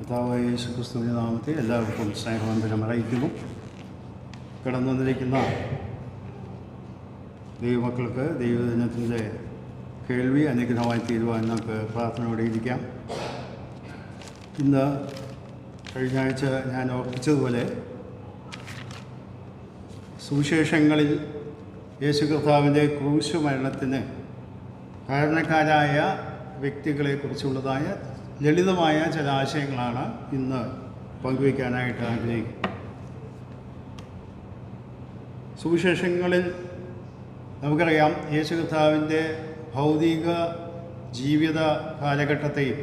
കർത്താവായ യേശുക്രിസ്തുവിന്റെ നാമത്തിൽ എല്ലാവർക്കും സ്നേഹവന്ദനം അറിയിക്കുന്നു. കടന്നു വന്നിരിക്കുന്ന ദൈവമക്കൾക്ക് ദൈവദിനത്തിൻ്റെ കേൾവി അനുഗ്രഹമായി തീരുവാൻ നമുക്ക് പ്രാർത്ഥനയോടെ ഇരിക്കാം. ഇന്ന് കഴിഞ്ഞ ആഴ്ച ഞാൻ ഓർപ്പിച്ചതുപോലെ സുവിശേഷങ്ങളിൽ യേശു കർത്താവിൻ്റെ ക്രൂശ് മരണത്തിന് കാരണക്കാരായ വ്യക്തികളെക്കുറിച്ചുള്ളതായ ലളിതമായ ചില ആശയങ്ങളാണ് ഇന്ന് പങ്കുവയ്ക്കാനായിട്ട് ആഗ്രഹിക്കുന്നത്. സുവിശേഷങ്ങളിൽ നമുക്കറിയാം യേശു കർത്താവിൻ്റെ ഭൗതിക ജീവിത കാലഘട്ടത്തെയും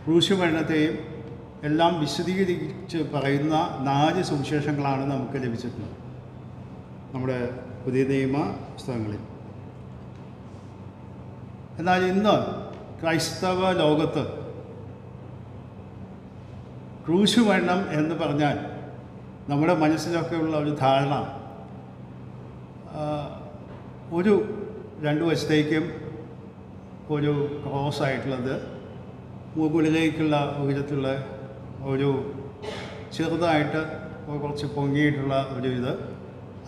ക്രൂശ് മരണത്തെയും എല്ലാം വിശദീകരിച്ച് പറയുന്ന 4 സുവിശേഷങ്ങളാണ് നമുക്ക് ലഭിച്ചിട്ടുള്ളത് നമ്മുടെ പുതിയ നിയമ പുസ്തകങ്ങളിൽ. എന്നാൽ ഇന്ന് ക്രൈസ്തവ ലോകത്ത് ക്രൂശ് മരണം എന്ന് പറഞ്ഞാൽ നമ്മുടെ മനസ്സിലൊക്കെയുള്ള ഒരു ധാരണ ഒരു 2 വശത്തേക്കും ഒരു ക്രോസായിട്ടുള്ളത്, മുകളിലേക്കുള്ള ഉയരത്തിലുള്ള ഒരു ചെറുതായിട്ട് കുറച്ച് പൊങ്ങിയിട്ടുള്ള ഒരു ഇത്,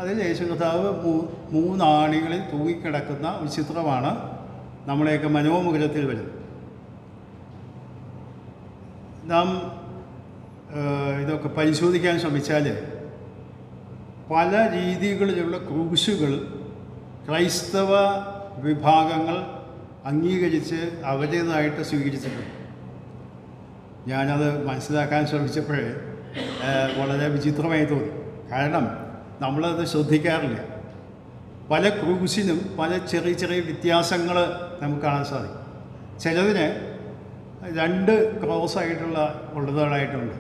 അതിൽ യേശു കർത്താവ് 3 ആണികളിൽ തൂങ്ങിക്കിടക്കുന്ന ഒരു ചിത്രമാണ് നമ്മുടെയൊക്കെ മനോമുഖരത്തിൽ വരുന്നത്. നാം ഇതൊക്കെ പരിശോധിക്കാൻ ശ്രമിച്ചാൽ പല രീതികളിലുള്ള ക്രൂശുകൾ ക്രൈസ്തവ വിഭാഗങ്ങൾ അംഗീകരിച്ച് അവരുടേതായിട്ട് സ്വീകരിച്ചിട്ടുണ്ട്. ഞാനത് മനസ്സിലാക്കാൻ ശ്രമിച്ചപ്പോഴേ വളരെ വിചിത്രമായി തോന്നി. കാരണം നമ്മളത് ശ്രദ്ധിക്കാറില്ല. പല ക്രൂശിനും പല ചെറിയ ചെറിയ വ്യത്യാസങ്ങൾ നമുക്ക് കാണാൻ സാധിക്കും. ചിലതിന് 2 ക്രോസായിട്ടുള്ള ഉള്ളതായിട്ടുണ്ട്.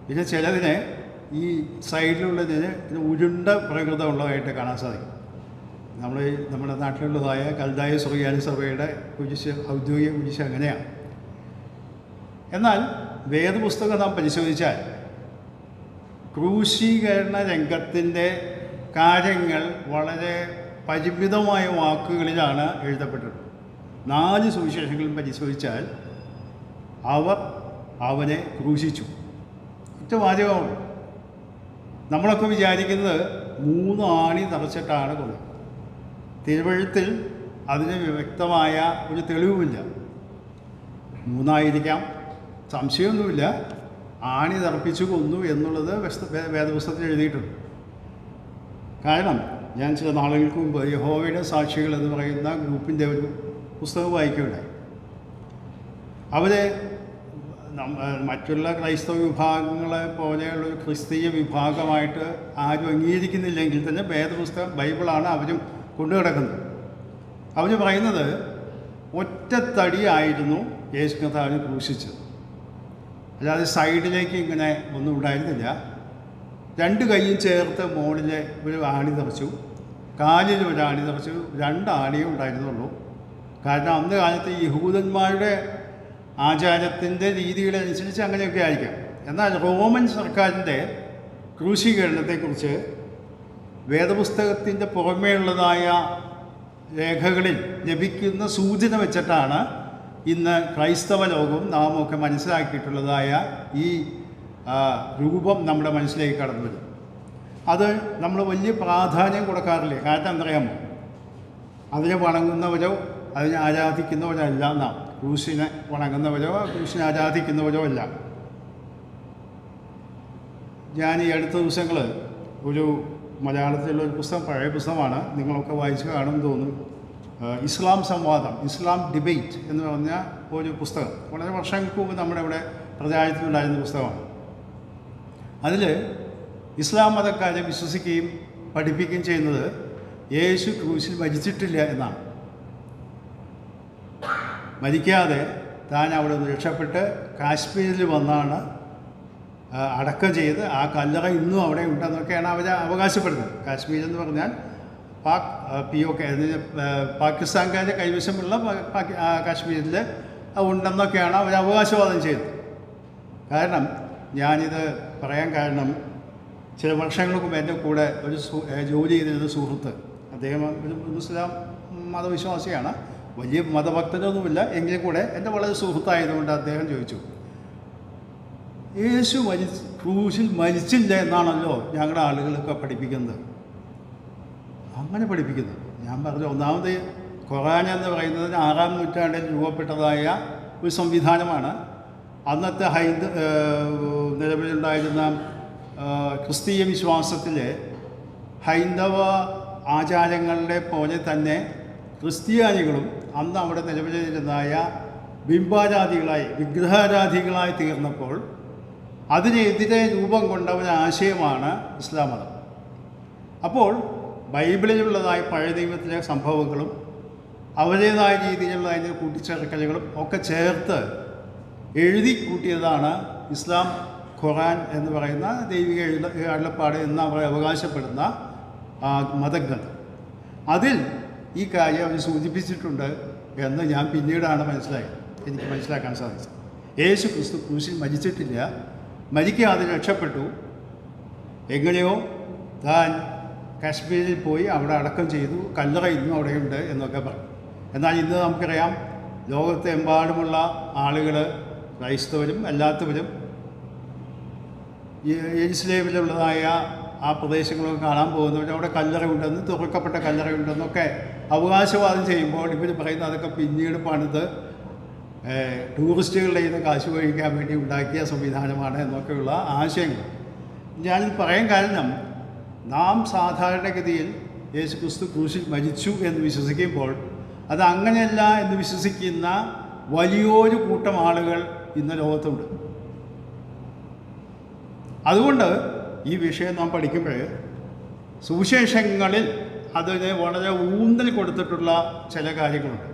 പിന്നെ ചിലതിന് ഈ സൈഡിലുള്ളതിന് ഉരുണ്ട പ്രകൃതമുള്ളതായിട്ട് കാണാൻ സാധിക്കും. നമ്മുടെ നാട്ടിലുള്ളതായ കൽദായ സുറിയാനി സഭയുടെ കുരിശ്, ഔദ്യോഗിക കുരിശ് അങ്ങനെയാണ്. എന്നാൽ വേദപുസ്തകം നാം പരിശോധിച്ചാൽ ക്രൂശീകരണ രംഗത്തിൻ്റെ കാര്യങ്ങൾ വളരെ പരിമിതമായ വാക്കുകളിലാണ് എഴുതപ്പെട്ടിട്ടുള്ളത്. 4 സുവിശേഷങ്ങളും പരിശോധിച്ചാൽ അവർ അവനെ ക്രൂശിച്ചു. ഒറ്റ വാചകമാണ്. നമ്മളൊക്കെ വിചാരിക്കുന്നത് 3 ആണി തറച്ചിട്ടാണ് കൊന്നത്. തിരുവഴുത്തിൽ അതിന് വ്യക്തമായ ഒരു തെളിവുമില്ല. 3 ആയിരിക്കാം, സംശയമൊന്നുമില്ല. ആണി തറപ്പിച്ചു കൊന്നു എന്നുള്ളത് വേദപുസ്തകത്തിൽ എഴുതിയിട്ടുണ്ട്. കാരണം ഞാൻ ചില നാളുകൾക്ക് മുമ്പ് യഹോവയുടെ സാക്ഷികൾ എന്ന് പറയുന്ന ഗ്രൂപ്പിൻ്റെ ഒരു പുസ്തകം വായിക്കുകയുണ്ടായി. അവരെ മറ്റുള്ള ക്രൈസ്തവ വിഭാഗങ്ങളെ പോലെയുള്ളൊരു ക്രിസ്തീയ വിഭാഗമായിട്ട് ആരും അംഗീകരിക്കുന്നില്ലെങ്കിൽ തന്നെ വേദപുസ്തകം ബൈബിളാണ് അവരും കൊണ്ടുകിടക്കുന്നത്. അവർ പറയുന്നത് ഒറ്റത്തടിയായിരുന്നു യേശു കർത്താവിനെ ക്രൂശിച്ചത്, അല്ലാതെ സൈഡിലേക്ക് ഇങ്ങനെ ഒന്നും ഉണ്ടായിരുന്നില്ല. 2 കൈയും ചേർത്ത് മുകളിൽ ഒരു ആണി തറച്ചു, കാലിൽ ഒരു ആണി തറച്ചു, 2 ആണിയേ ഉണ്ടായിരുന്നുള്ളൂ. കാരണം അന്ന് കാലത്ത് യഹൂദന്മാരുടെ ആചാരത്തിൻ്റെ രീതികളനുസരിച്ച് അങ്ങനെയൊക്കെ ആയിരിക്കാം. എന്നാൽ റോമൻ സർക്കാരിൻ്റെ ക്രൂശീകരണത്തെക്കുറിച്ച് വേദപുസ്തകത്തിൻ്റെ പുറമേയുള്ളതായ രേഖകളിൽ ലഭിക്കുന്ന സൂചന വെച്ചിട്ടാണ് ഇന്ന് ക്രൈസ്തവ ലോകവും നാമൊക്കെ മനസ്സിലാക്കിയിട്ടുള്ളതായ ഈ രൂപം നമ്മുടെ മനസ്സിലേക്ക് കടന്നു വരും. അത് നമ്മൾ വലിയ പ്രാധാന്യം കൊടുക്കാറില്ല. കാരണം എന്തറിയാമോ, അതിനെ വണങ്ങുന്നവരോ അതിനെ ആരാധിക്കുന്നവരോ അല്ല നാം. ക്രൂശിനെ വണങ്ങുന്നവരോ ക്രൂശിനെ ആരാധിക്കുന്നവരോ അല്ല. ഞാൻ ഈ അടുത്ത ദിവസങ്ങൾ ഒരു മലയാളത്തിലുള്ള ഒരു പുസ്തകം, പഴയ പുസ്തകമാണ്, നിങ്ങളൊക്കെ വായിച്ചു കാണുമെന്ന് തോന്നുന്നു, ഇസ്ലാം സംവാദം, ഇസ്ലാം ഡിബേറ്റ് എന്ന് പറഞ്ഞ ഒരു പുസ്തകം. വളരെ വർഷങ്ങൾക്ക് മുമ്പ് നമ്മുടെ ഇവിടെ പ്രചാരത്തിലുണ്ടായിരുന്ന പുസ്തകമാണ്. അതിൽ ഇസ്ലാം മതക്കാരെ വിശ്വസിക്കുകയും പഠിപ്പിക്കുകയും ചെയ്യുന്നത് യേശു ക്രൂശിൽ മരിച്ചിട്ടില്ല എന്നാണ്. മരിക്കാതെ താൻ അവിടെ നിന്ന് രക്ഷപ്പെട്ട് കാശ്മീരിൽ വന്നാണ് അടക്കം ചെയ്ത് ആ കല്ലറ ഇന്നും അവിടെ ഉണ്ടെന്നൊക്കെയാണ് അവർ അവകാശപ്പെടുന്നത്. കാശ്മീർ എന്ന് പറഞ്ഞാൽ POK പാകിസ്ഥാൻകാരുടെ കൈവശമുള്ള കാശ്മീരിൽ ഉണ്ടെന്നൊക്കെയാണ് അവർ അവകാശവാദം ചെയ്തത്. കാരണം ഞാനിത് പറയാൻ കാരണം, ചില വർഷങ്ങൾക്ക് മുമ്പ് എൻ്റെ കൂടെ ഒരു ജോലി ചെയ്തിരുന്ന സുഹൃത്ത്, അദ്ദേഹം ഒരു മുസ്ലിം മതവിശ്വാസിയാണ്, വലിയ മതഭക്തനൊന്നുമില്ല, എങ്കിലും കൂടെ എൻ്റെ വളരെ സുഹൃത്തായതുകൊണ്ട് അദ്ദേഹം ചോദിച്ചു, യേശു ക്രൂശിൽ മരിച്ചില്ല എന്നാണല്ലോ ഞങ്ങളുടെ ആളുകളൊക്കെ പഠിപ്പിക്കുന്നത്. അങ്ങനെ പഠിപ്പിക്കുന്നത്. ഞാൻ പറഞ്ഞു, ഒന്നാമത് ഖുർആൻ എന്ന് പറയുന്നത് 6-ാം നൂറ്റാണ്ടിൽ രൂപപ്പെട്ടതായ ഒരു സംവിധാനമാണ്. അന്നത്തെ നിലവിലുണ്ടായിരുന്ന ക്രിസ്തീയ വിശ്വാസത്തിലെ ഹൈന്ദവ ആചാരങ്ങളുടെ പോലെ തന്നെ ക്രിസ്ത്യാനികളും അന്ന് അവിടെ നിലവിലിരുന്നതായ ബിംബാരാധികളായി, വിഗ്രഹാരാധികളായി തീർന്നപ്പോൾ അതിനെതിരെ രൂപം കൊണ്ട ഒരു ആശയമാണ് ഇസ്ലാം മതം. അപ്പോൾ ബൈബിളിലുള്ളതായ പഴയ നിയമത്തിലെ സംഭവങ്ങളും അവരുടേതായ രീതിയിലുള്ള അതിൻ്റെ കൂട്ടിച്ചേർക്കലുകളും ഒക്കെ ചേർത്ത് എഴുതി കൂട്ടിയതാണ് ഇസ്ലാം ഖുർആൻ എന്ന് പറയുന്ന ദൈവിക അരുളപ്പാട് എന്ന് അവർ അവകാശപ്പെടുന്ന മതഗ്രന്ഥം. അതിൽ ഈ കാര്യം അവർ സൂചിപ്പിച്ചിട്ടുണ്ട് എന്ന് ഞാൻ പിന്നീടാണ് എനിക്ക് മനസ്സിലാക്കാൻ സാധിച്ചത്. യേശു ക്രിസ്തു ക്രൂശിൽ മരിച്ചിട്ടില്ല, മരിക്കാതെ രക്ഷപ്പെട്ടു. എങ്ങനെയോ താൻ കാശ്മീരിൽ പോയി അവിടെ അടക്കം ചെയ്തു, കല്ലറ ഇന്നും അവിടെയുണ്ട് എന്നൊക്കെ പറഞ്ഞു. എന്നാൽ ഇന്ന് നമുക്കറിയാം, ലോകത്തെമ്പാടുമുള്ള ആളുകൾ, ക്രൈസ്തവരും അല്ലാത്തവരും യെരുശലേമിലുള്ളതായ ആ പ്രദേശങ്ങളൊക്കെ കാണാൻ പോകുന്നവർ അവിടെ കല്ലറയുണ്ടെന്ന്, തുറക്കപ്പെട്ട കല്ലറയുണ്ടെന്നൊക്കെ അവകാശവാദം ചെയ്യുമ്പോൾ ഇവർ പറയുന്നത് അതൊക്കെ പിന്നീട് പണിത് ടൂറിസ്റ്റുകളുടെ നിന്ന് കാശ് വഹിക്കാൻ വേണ്ടി ഉണ്ടാക്കിയ സംവിധാനമാണ് എന്നൊക്കെയുള്ള ആശയങ്ങൾ. ഞാനിത് പറയാൻ കാരണം, നാം സാധാരണഗതിയിൽ യേശു ക്രിസ്തു ക്രൂശിൽ മരിച്ചു എന്ന് വിശ്വസിക്കുമ്പോൾ അത് അങ്ങനെയല്ല എന്ന് വിശ്വസിക്കുന്ന വലിയൊരു കൂട്ടം ആളുകൾ ഇന്ന് ലോകത്തുണ്ട്. അതുകൊണ്ട് ഈ വിഷയം നാം പഠിക്കുമ്പോൾ സുവിശേഷങ്ങളിൽ അതിന് വളരെ ഊന്നൽ കൊടുത്തിട്ടുള്ള ചില കാര്യങ്ങളുണ്ട്.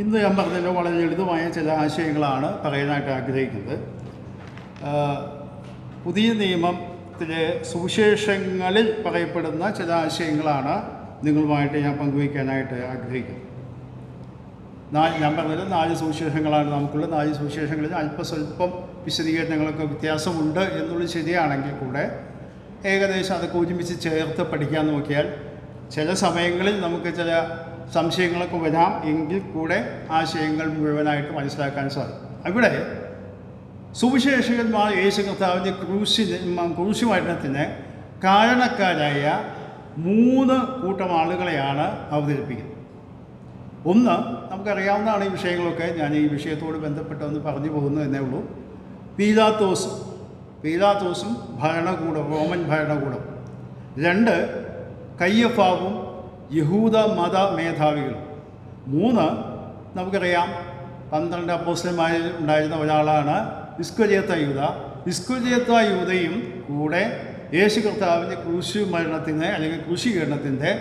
ഇന്ന് ഞാൻ പറഞ്ഞല്ലോ, വളരെ ലളിതമായ ചില ആശയങ്ങളാണ് പറയാനായിട്ട് ആഗ്രഹിക്കുന്നത്. പുതിയ നിയമത്തിലെ സുവിശേഷങ്ങളിൽ പറയപ്പെടുന്ന ചില ആശയങ്ങളാണ് നിങ്ങളുമായിട്ട് ഞാൻ പങ്കുവയ്ക്കാനായിട്ട് ആഗ്രഹിക്കുന്നത്. ഞാൻ പറഞ്ഞത് 4 സുവിശേഷങ്ങളാണ് നമുക്കുള്ളത്. 4 സുവിശേഷങ്ങളിൽ അല്പസ്വല്പം വിശദീകരണങ്ങളൊക്കെ വ്യത്യാസമുണ്ട് എന്നുള്ളത് ശരിയാണെങ്കിൽ കൂടെ ഏകദേശം അതൊക്കെ ഒരുമിച്ച് ചേർത്ത് പഠിക്കാൻ നോക്കിയാൽ ചില സമയങ്ങളിൽ നമുക്ക് ചില സംശയങ്ങളൊക്കെ വരാം, എങ്കിൽ കൂടെ ആശയങ്ങൾ മുഴുവനായിട്ട് മനസ്സിലാക്കാൻ സാധിക്കും. അവിടെ സുവിശേഷകന്മാർ യേശു കർത്താവിൻ്റെ ക്രൂശ് മരണത്തിന് കാരണക്കാരായ 3 കൂട്ടം ആളുകളെയാണ് അവതരിപ്പിക്കുന്നത്. ഒന്ന്, നമുക്കറിയാവുന്നതാണ് ഈ വിഷയങ്ങളൊക്കെ, ഞാൻ ഈ വിഷയത്തോട് ബന്ധപ്പെട്ടൊന്ന് പറഞ്ഞു പോകുന്നു എന്നേ ഉള്ളൂ. പീലാത്തോസും ഭരണകൂടം, റോമൻ ഭരണകൂടം. 2, കയ്യഫാവും യഹൂദ മത മേധാവികളും. 3, നമുക്കറിയാം 12 അപ്പോസ്തലന്മാരിൽ ഉണ്ടായിരുന്ന ഒരാളാണ് ഇസ്കര്യോത്ത യൂദയും കൂടെ യേശു കർത്താവിൻ്റെ ക്രൂശ് മരണത്തിന് അല്ലെങ്കിൽ ക്രൂശീകരണത്തിൻ്റെ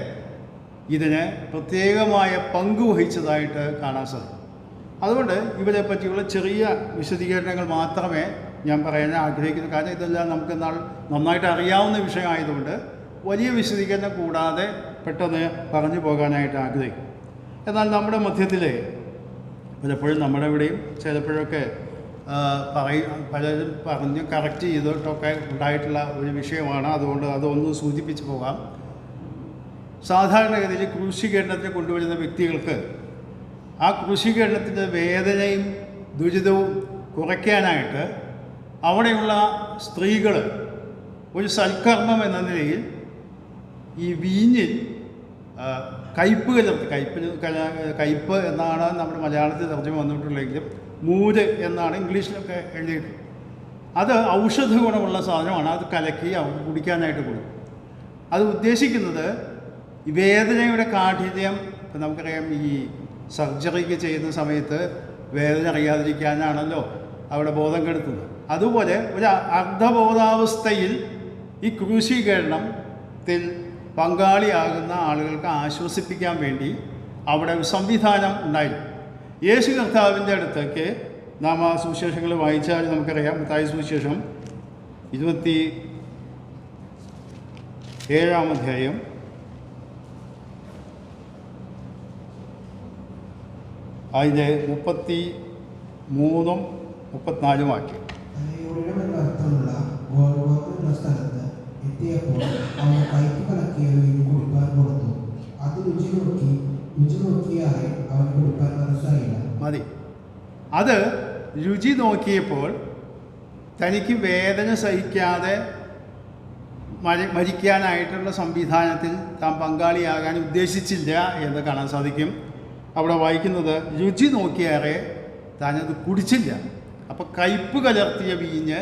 ഇതിന് പ്രത്യേകമായ പങ്ക് വഹിച്ചതായിട്ട് കാണാൻ സാധിക്കും. അതുകൊണ്ട് ഇവരെ പറ്റിയുള്ള ചെറിയ വിശദീകരണങ്ങൾ മാത്രമേ ഞാൻ പറയാൻ ആഗ്രഹിക്കുന്നു. കാരണം ഇതെല്ലാം നമുക്ക് നന്നായിട്ട് അറിയാവുന്ന വിഷയമായതുകൊണ്ട് വലിയ വിശദീകരണം കൂടാതെ പെട്ടെന്ന് പറഞ്ഞു പോകാനായിട്ട് ആഗ്രഹിക്കും. എന്നാൽ നമ്മുടെ മധ്യത്തിൽ പലപ്പോഴും നമ്മുടെ ഇവിടെയും ചിലപ്പോഴൊക്കെ പലരും പറഞ്ഞ് കറക്റ്റ് ചെയ്തിട്ടൊക്കെ ഉണ്ടായിട്ടുള്ള ഒരു വിഷയമാണ്. അതുകൊണ്ട് അതൊന്ന് സൂചിപ്പിച്ച് പോകാം. സാധാരണഗതിയിൽ ക്രൂശീകരണത്തിന് കൊണ്ടുവരുന്ന വ്യക്തികൾക്ക് ആ ക്രൂശീകരണത്തിൻ്റെ വേദനയും ദുരിതവും കുറയ്ക്കാനായിട്ട് അവിടെയുള്ള സ്ത്രീകൾ ഒരു സൽക്കർമ്മം എന്ന നിലയിൽ ഈ വീഞ്ഞിൽ കയ്പ് കലർത്തി, കയ്പ് എന്നാണ് നമ്മുടെ മലയാളത്തിൽ തർജ്ജമ വന്നിട്ടുള്ളതെങ്കിലും മൂര് എന്നാണ് ഇംഗ്ലീഷിലൊക്കെ എഴുതിയിട്ടുള്ളത്. അത് ഔഷധ ഗുണമുള്ള സാധനമാണ്. അത് കലക്കി കുടിക്കാനായിട്ട് കൊടുക്കും. അത് ഉദ്ദേശിക്കുന്നത് ഈ വേദനയുടെ കാഠിന്യം, ഇപ്പം നമുക്കറിയാം ഈ സർജറിക്ക് ചെയ്യുന്ന സമയത്ത് വേദന അറിയാതിരിക്കാനാണല്ലോ അവിടെ ബോധം കെടുത്തുന്നത്. അതുപോലെ ഒരു അർദ്ധബോധാവസ്ഥയിൽ ഈ ക്രൂശീകരണത്തിൽ പങ്കാളിയാകുന്ന ആളുകൾക്ക് ആശ്വസിപ്പിക്കാൻ വേണ്ടി അവിടെ ഒരു സംവിധാനം ഉണ്ടായിരുന്നു. യേശു കർത്താവിൻ്റെ അടുത്തേക്ക് നാം ആ സുവിശേഷങ്ങൾ വായിച്ചാൽ നമുക്കറിയാം. മത്തായി സുവിശേഷം 27-ാം അധ്യായം അതിൻ്റെ 33-ഉം 34-ഉം വാക്യം. എത്തിയപ്പോൾ അവൻ കയ്പ് കലക്കിയ വീഞ്ഞ് കുടിപ്പാൻ കൊടുത്തു. അത് രുചി നോക്കിയാൽ അവൻ കുടിപ്പാൻ മനസ്സായില്ല. മതി. അത് രുചി നോക്കിയപ്പോൾ തനിക്ക് വേദന സഹിക്കാതെ മരിക്കാനായിട്ടുള്ള സംവിധാനത്തിൽ താൻ പങ്കാളിയാകാൻ ഉദ്ദേശിച്ചില്ല എന്ന് കാണാൻ സാധിക്കും. അവിടെ വായിക്കുന്നത് രുചി നോക്കിയേറെ താനത് കുടിച്ചില്ല. അപ്പോൾ കയ്പ് കലർത്തിയ വീഞ്ഞ്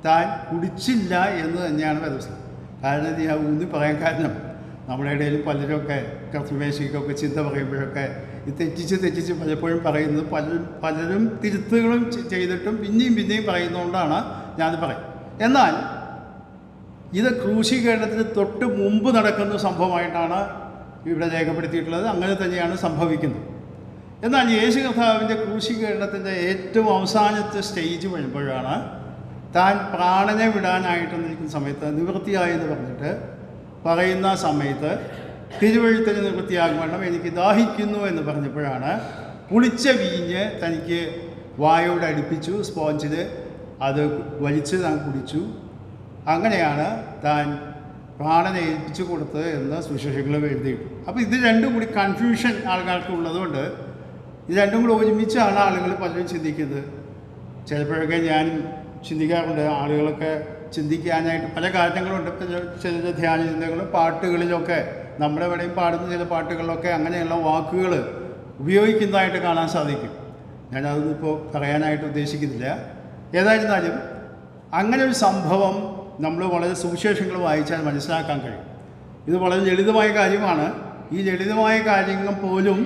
താൻ കുടിച്ചില്ല എന്ന് തന്നെയാണ് വേദപുസ്തകം. കാരണം ഞാൻ ഊന്നി പറയാൻ കാരണം നമ്മുടെ ഇടയിൽ പലരൊക്കെ കർത്തൃമേശിക്കൊക്കെ ചിന്ത പറയുമ്പോഴൊക്കെ ഈ തെറ്റിച്ച് പലപ്പോഴും പറയുന്നത് പലരും തിരുത്തുകളും ചെയ്തിട്ടും പിന്നെയും പറയുന്നതുകൊണ്ടാണ് ഞാനത് പറയും. എന്നാൽ ഇത് ക്രൂശീകരണത്തിന് തൊട്ട് മുമ്പ് നടക്കുന്ന സംഭവമായിട്ടാണ് ഇവിടെ രേഖപ്പെടുത്തിയിട്ടുള്ളത്. അങ്ങനെ തന്നെയാണ് സംഭവിക്കുന്നത്. എന്നാൽ യേശു കർത്താവിൻ്റെ ക്രൂശീകരണത്തിൻ്റെ ഏറ്റവും അവസാനത്തെ സ്റ്റേജ് വരുമ്പോഴാണ് താൻ പ്രാണനെ വിടാനായിട്ട് നിൽക്കുന്ന സമയത്ത് നിവൃത്തിയായി എന്ന് പറഞ്ഞിട്ട് പറയുന്ന സമയത്ത് തിരുവഴുത്തിന് നിവൃത്തിയാകും വേണം എനിക്ക് ദാഹിക്കുന്നു എന്ന് പറഞ്ഞപ്പോഴാണ് പുളിച്ച വീഞ്ഞ് തനിക്ക് വായോട് അടുപ്പിച്ചു, സ്പോഞ്ചിൽ അത് വലിച്ച് താൻ കുടിച്ചു. അങ്ങനെയാണ് താൻ പ്രാണനെ ഏൽപ്പിച്ചു കൊടുത്തത് എന്ന് സുവിശേഷങ്ങളിൽ എഴുതിയിട്ടു. അപ്പോൾ ഇത് രണ്ടും കൂടി കൺഫ്യൂഷൻ ആൾക്കാർക്ക് ഉള്ളതുകൊണ്ട് ഇത് രണ്ടും കൂടി ഒരുമിച്ചാണ് ആളുകൾ പലരും ചിന്തിക്കുന്നത്. ചിലപ്പോഴൊക്കെ ഞാൻ ചിന്തിക്കാറുണ്ട്, ആളുകളൊക്കെ ചിന്തിക്കാനായിട്ട് പല കാര്യങ്ങളുണ്ട്. ചില ധ്യാന ചിന്തകളും പാട്ടുകളിലൊക്കെ നമ്മുടെ ഇവിടെയും പാടുന്ന ചില പാട്ടുകളിലൊക്കെ അങ്ങനെയുള്ള വാക്കുകൾ ഉപയോഗിക്കുന്നതായിട്ട് കാണാൻ സാധിക്കും. ഞാനതൊന്നും ഇപ്പോൾ പറയാനായിട്ട് ഉദ്ദേശിക്കുന്നില്ല. ഏതായിരുന്നാലും അങ്ങനെ ഒരു സംഭവം നമ്മൾ വളരെ സുവിശേഷങ്ങൾ വായിച്ചാൽ മനസ്സിലാക്കാൻ കഴിയും. ഇത് വളരെ ലളിതമായ കാര്യമാണ്. ഈ ലളിതമായ കാര്യങ്ങൾ പോലും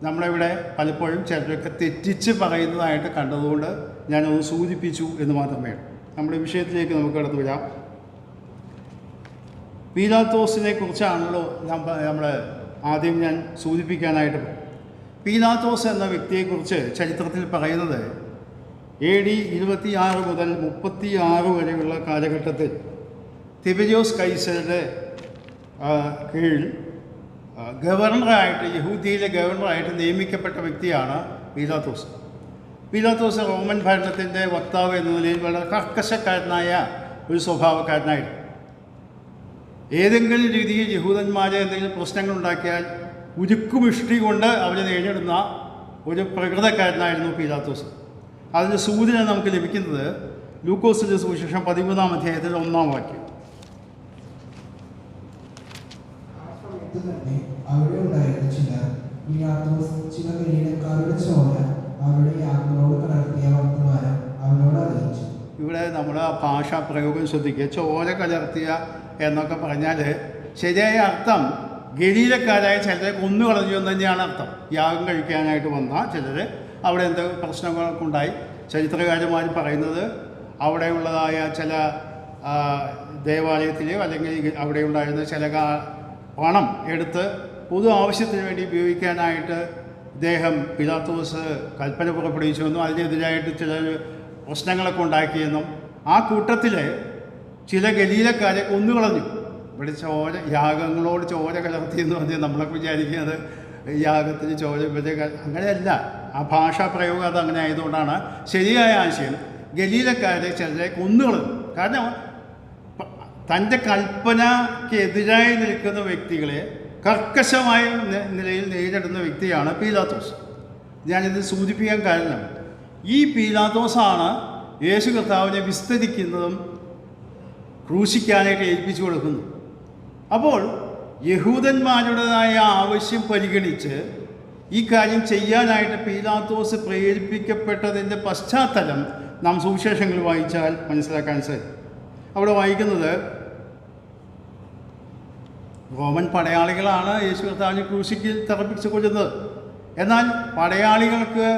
നമ്മളിവിടെ പലപ്പോഴും ചിലരൊക്കെ തെറ്റിച്ച് പറയുന്നതായിട്ട് കണ്ടതുകൊണ്ട് ഞാനത് സൂചിപ്പിച്ചു എന്ന് മാത്രമേ ഉള്ളൂ. നമ്മുടെ വിഷയത്തിലേക്ക് നമുക്ക് കടന്നു വരാം. പീലാത്തോസിനെ കുറിച്ചാണല്ലോ നമ്മൾ ആദ്യം ഞാൻ സൂചിപ്പിക്കാനായിട്ട് പോകും. പീലാത്തോസ് എന്ന വ്യക്തിയെക്കുറിച്ച് ചരിത്രത്തിൽ പറയുന്നത് AD 26 മുതൽ 36 വരെയുള്ള കാലഘട്ടത്തിൽ തിബരിയോസ് കൈസറുടെ കീഴിൽ ഗവർണറായിട്ട്, യഹൂദിയിലെ ഗവർണറായിട്ട് നിയമിക്കപ്പെട്ട വ്യക്തിയാണ് പീലാത്തോസ്. പീലാത്തോസ് റോമൻ ഭരണത്തിൻ്റെ വക്താവ് എന്ന നിലയിൽ വളരെ കർക്കശക്കാരനായ ഒരു സ്വഭാവക്കാരനായിരുന്നു. ഏതെങ്കിലും രീതിയിൽ യഹൂദന്മാരെ എന്തെങ്കിലും പ്രശ്നങ്ങളുണ്ടാക്കിയാൽ ഉരുക്കുമിഷ്ടി കൊണ്ട് അവരെ നേരിടുന്ന ഒരു പ്രകൃതക്കാരനായിരുന്നു പീലാത്തോസ്. അതിൻ്റെ സൂചന നമുക്ക് ലഭിക്കുന്നത് ലൂക്കോസിൻ്റെ സുവിശേഷം 13-ാം അധ്യായത്തിൽ 1-ാം വാക്യം. അവിടെ ഉണ്ടായിരുന്ന ചിലർ പീലാത്തോസ് ചില ഗലീലക്കാരുടെ ചോര അവരുടെ യാത്രയോട് കലർത്തിയ വർത്തമാനം അവനോട് അറിയിച്ചു. ഇവിടെ നമ്മൾ ആ ഭാഷാ പ്രയോഗം ശ്രദ്ധിക്കുക. ചോര കലർത്തിയ എന്നൊക്കെ പറഞ്ഞാൽ ശരിയായ അർത്ഥം ഗലീലക്കാരായ ചിലരെ കൊന്നുകളഞ്ഞു എന്ന് തന്നെയാണ് അർത്ഥം. യാഗം കഴിക്കാനായിട്ട് വന്ന ചിലർ അവിടെ എന്തെങ്കിലും പ്രശ്നങ്ങളൊക്കെ ഉണ്ടായി. ചരിത്രകാരന്മാർ പറയുന്നത് അവിടെയുള്ളതായ ചില ദേവാലയത്തിലെയോ അല്ലെങ്കിൽ അവിടെ ഉണ്ടായിരുന്ന ചില പണം എടുത്ത് പൊതു ആവശ്യത്തിന് വേണ്ടി ഉപയോഗിക്കാനായിട്ട് ഇദ്ദേഹം പീലാത്തോസ് കൽപ്പന പുറപ്പെടുവിച്ചുവെന്നും അതിനെതിരായിട്ട് ചില പ്രശ്നങ്ങളൊക്കെ ഉണ്ടാക്കിയെന്നും ആ കൂട്ടത്തിൽ ചില ഗലീലക്കാരെ കൊന്നുകളഞ്ഞു. ഇവിടെ യാഗങ്ങളോട് ചോര കലർത്തിയെന്ന് പറഞ്ഞാൽ നമ്മളൊക്കെ വിചാരിക്കുന്നത് യാഗത്തിന് ചോര അങ്ങനെയല്ല. ആ ഭാഷാ പ്രയോഗം അത് അങ്ങനെ ആയതുകൊണ്ടാണ് ശരിയായ ആശയം ഗലീലക്കാരെ ചിലരെ കൊന്നുകളഞ്ഞു. കാരണം തൻ്റെ കൽപ്പനയ്ക്കെതിരായി നിൽക്കുന്ന വ്യക്തികളെ കർക്കശമായ നിലയിൽ നേരിടുന്ന വ്യക്തിയാണ് പീലാത്തോസ്. ഞാനിത് സൂചിപ്പിക്കാൻ കാരണം ഈ പീലാത്തോസാണ് യേശു കർത്താവിനെ വിസ്തരിക്കുന്നതും ക്രൂശിക്കാനായിട്ട് ഏൽപ്പിച്ചു കൊടുക്കുന്നു. അപ്പോൾ യഹൂദന്മാരുടേതായ ആവശ്യം പരിഗണിച്ച് ഈ കാര്യം ചെയ്യാനായിട്ട് പീലാത്തോസ് പ്രേരിപ്പിക്കപ്പെട്ടതിൻ്റെ പശ്ചാത്തലം നാം സുവിശേഷങ്ങൾ വായിച്ചാൽ മനസ്സിലാക്കാൻ സാധിക്കും. അവിടെ വായിക്കുന്നത് റോമൻ പടയാളികളാണ് യേശു കർത്താവിനെ ക്രൂശിക്ക് തറപ്പിച്ച് കൊല്ലുന്നത്. എന്നാൽ പടയാളികൾക്ക്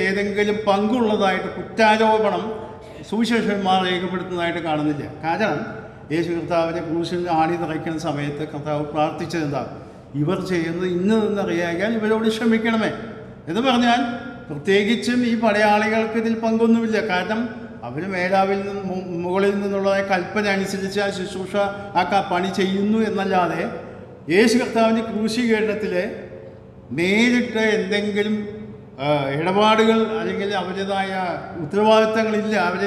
ഏതെങ്കിലും പങ്കുള്ളതായിട്ട് കുറ്റാരോപണം സുവിശേഷന്മാർ രേഖപ്പെടുത്തുന്നതായിട്ട് കാണുന്നില്ല. കാരണം യേശു കർത്താവിനെ ക്രൂശിൽ ആണി നിറയ്ക്കുന്ന സമയത്ത് കർത്താവ് പ്രാർത്ഥിച്ചത് എന്താ? ഇവർ ചെയ്യുന്നത് ഇന്നതെന്നറിയാൻ ഇവരോട് ക്ഷമിക്കണമേ എന്ന് പറഞ്ഞാൽ പ്രത്യേകിച്ചും ഈ പടയാളികൾക്ക് ഇതിൽ പങ്കൊന്നുമില്ല. കാരണം അവർ മേലാവിൽ മുകളിൽ നിന്നുള്ള കൽപ്പന അനുസരിച്ച് ആ ശുശ്രൂഷ ആ പണി ചെയ്യുന്നു എന്നല്ലാതെ യേശു കർത്താവിൻ്റെ ക്രൂശീകരണത്തിൽ നേരിട്ട് എന്തെങ്കിലും ഇടപാടുകൾ അല്ലെങ്കിൽ അവരുടേതായ ഉത്തരവാദിത്തങ്ങളില്ല. അവർ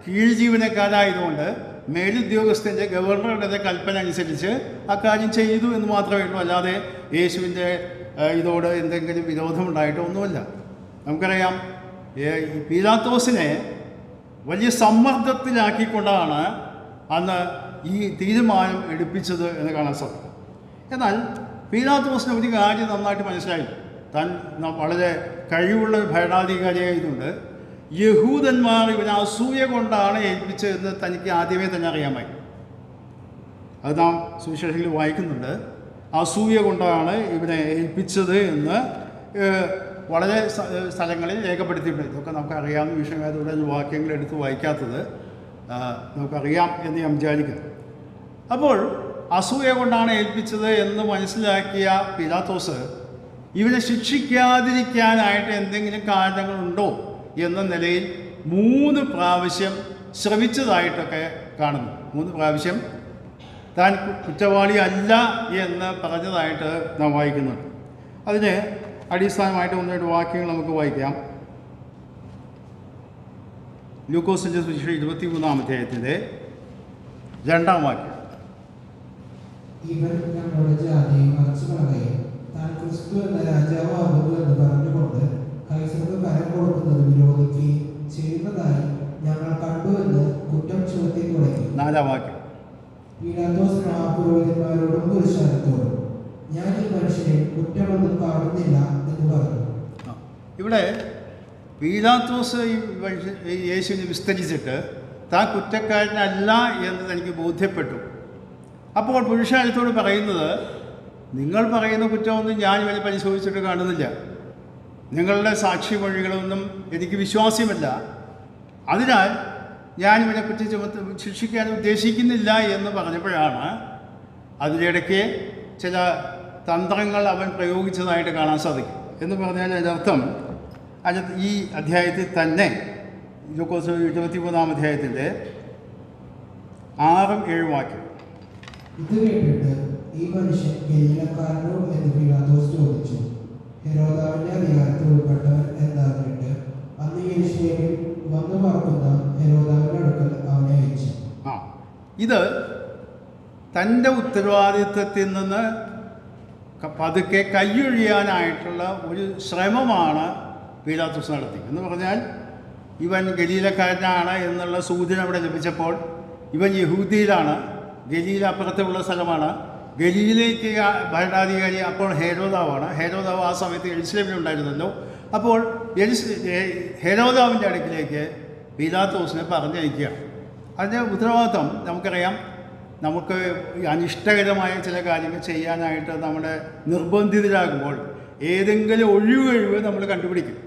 കീഴ് ജീവനക്കാരായതുകൊണ്ട് മേലുദ്യോഗസ്ഥൻ്റെ ഗവർണറുടെ കൽപ്പന അനുസരിച്ച് ആ കാര്യം ചെയ്തു എന്ന് മാത്രമേ ഉള്ളൂ. അല്ലാതെ യേശുവിൻ്റെ ഇതോട് എന്തെങ്കിലും വിരോധമുണ്ടായിട്ടോ ഒന്നുമല്ല. നമുക്കറിയാം പീലാത്തോസിനെ വലിയ സമ്മർദ്ദത്തിലാക്കിക്കൊണ്ടാണ് അന്ന് ഈ തീരുമാനം എടുപ്പിച്ചത് എന്ന് കാണാൻ സാധിക്കും. എന്നാൽ പീലാത്തോസിന് ഒരു കാര്യം നന്നായിട്ട് മനസ്സിലായി. താൻ വളരെ കഴിവുള്ള ഭരണാധികാരിയായതുകൊണ്ട് യഹൂദന്മാർ ഇവനെ അസൂയ കൊണ്ടാണ് ഏൽപ്പിച്ചതെന്ന് തനിക്ക് ആദ്യമേ തന്നെ അറിയാമായി. അത് നാം സുവിശേഷങ്ങളിൽ വായിക്കുന്നുണ്ട്. അസൂയ കൊണ്ടാണ് ഇവനെ ഏൽപ്പിച്ചത് എന്ന് വളരെ സ്ഥലങ്ങളിൽ രേഖപ്പെടുത്തിയിട്ടുണ്ട്. ഇതൊക്കെ നമുക്ക് അറിയാവുന്ന വിഷയമായതുകൊണ്ട് വാക്യങ്ങൾ എടുത്ത് വായിക്കാത്തത് നമുക്കറിയാം എന്ന് ഞാൻ വിചാരിക്കുന്നു. അപ്പോൾ അസൂയ കൊണ്ടാണ് ഏൽപ്പിച്ചത് എന്ന് മനസ്സിലാക്കിയ പീലാത്തോസ് ഇവനെ ശിക്ഷിക്കാതിരിക്കാനായിട്ട് എന്തെങ്കിലും കാരണങ്ങളുണ്ടോ എന്ന നിലയിൽ 3 പ്രാവശ്യം ശ്രമിച്ചതായിട്ടൊക്കെ കാണുന്നു. 3 പ്രാവശ്യം താൻ കുറ്റവാളി അല്ല എന്ന് പറഞ്ഞതായിട്ട് നാം വായിക്കുന്നുണ്ട്. അതിന് അടിസ്ഥാനമായിട്ട് 1-2 വാക്യങ്ങൾ നമുക്ക് വായിക്കാം. ലൂക്കോസിൻ്റെ സുവിശേഷം 23-ാം അധ്യായത്തിൻ്റെ 2-ാം വാക്യം. ഇവൻ ഞങ്ങളുടെ ജാതിയെ മറച്ചു കളയുകയും താൻ ക്രിസ്തു എന്ന രാജാവാകുന്നു എന്ന് പറഞ്ഞുകൊണ്ട് കൈസർക്ക് കരം കൊടുക്കുന്നത് വിരോധിക്കുകയും ചെയ്യുന്നതായി ഞങ്ങൾ കണ്ടുവെന്ന് കുറ്റം ചുമത്തി തുടങ്ങി. 4-ാം വാക്യം. പീലാത്തോസ് മഹാപുരോഹിതന്മാരോടും പുരുഷാരത്തോടും ഞാൻ ഈ മനുഷ്യനെ കുറ്റമൊന്നും കാണുന്നില്ല എന്ന് പറഞ്ഞു. ഇവിടെ പീലാത്തോസ് ഈ യേശുവിനെ വിസ്തരിച്ചിട്ട് താൻ കുറ്റക്കാരനല്ല എന്ന് തനിക്ക് ബോധ്യപ്പെട്ടു. അപ്പോൾ പുരുഷാരത്തോട് പറയുന്നത്, നിങ്ങൾ പറയുന്ന കുറ്റമൊന്നും ഞാൻ ഇവനെ പരിശോധിച്ചിട്ട് കാണുന്നില്ല, നിങ്ങളുടെ സാക്ഷിമൊഴികളൊന്നും എനിക്ക് വിശ്വാസ്യമല്ല, അതിനാൽ ഞാൻ ഇവനെ കുറ്റം ശിക്ഷിക്കാൻ ഉദ്ദേശിക്കുന്നില്ല എന്ന് പറഞ്ഞപ്പോഴാണ് അതിനിടയ്ക്ക് ചില തന്ത്രങ്ങൾ അവൻ പ്രയോഗിച്ചതായിട്ട് കാണാൻ സാധിക്കും. എന്ന് പറഞ്ഞാൽ അതിനർത്ഥം ഈ അധ്യായത്തിൽ തന്നെ ലൂക്കോസ് 23-ാം അധ്യായത്തിൻ്റെ 6-7 വാക്യം. ഇത് കേട്ടിട്ട് ഈ മനുഷ്യൻ ഗലീലക്കാരനോ എന്ന് പീലാത്തോസ് ചോദിച്ചു. ഹെരോദാവിന്റെ അധികാരത്തിൽ ഉൾപ്പെട്ടവൻ എന്നറിഞ്ഞിട്ട് അന്ന് യെരൂശലേമിൽ വന്നു പാർക്കുന്ന ഹെരോദാവിന്റെ അടുക്കൽ അവനെ അയച്ചു. ഇത് തൻ്റെ ഉത്തരവാദിത്വത്തിൽ നിന്ന് പതുക്കെ കൈയൊഴിയാനായിട്ടുള്ള ഒരു ശ്രമമാണ് പീലാത്തോസ് നടത്തി. എന്ന് പറഞ്ഞാൽ ഇവൻ ഗലീലക്കാരനാണ് എന്നുള്ള സൂചന അവിടെ ലഭിച്ചപ്പോൾ ഇവൻ യഹൂദിയിലാണ്, ഗലീല അപ്പുറത്തുള്ള സ്ഥലമാണ്. ഗലീലയ്ക്ക് ഭരണാധികാരി അപ്പോൾ ഹെരോദാവാണ്. ഹെരോദാവ് ആ സമയത്ത് യെരൂശലേമിലുണ്ടായിരുന്നല്ലോ. അപ്പോൾ ഹെരോദാവിൻ്റെ അടുക്കിലേക്ക് പീലാത്തോസിനെ പറഞ്ഞയക്കുകയാണ്. അതിൻ്റെ ഉത്തരവാദിത്വം നമുക്കറിയാം. നമുക്ക് അനിഷ്ടകരമായ ചില കാര്യങ്ങൾ ചെയ്യാനായിട്ട് നമ്മുടെ നിർബന്ധിതരാകുമ്പോൾ ഏതെങ്കിലും ഒഴിവ് നമ്മൾ കണ്ടുപിടിക്കും.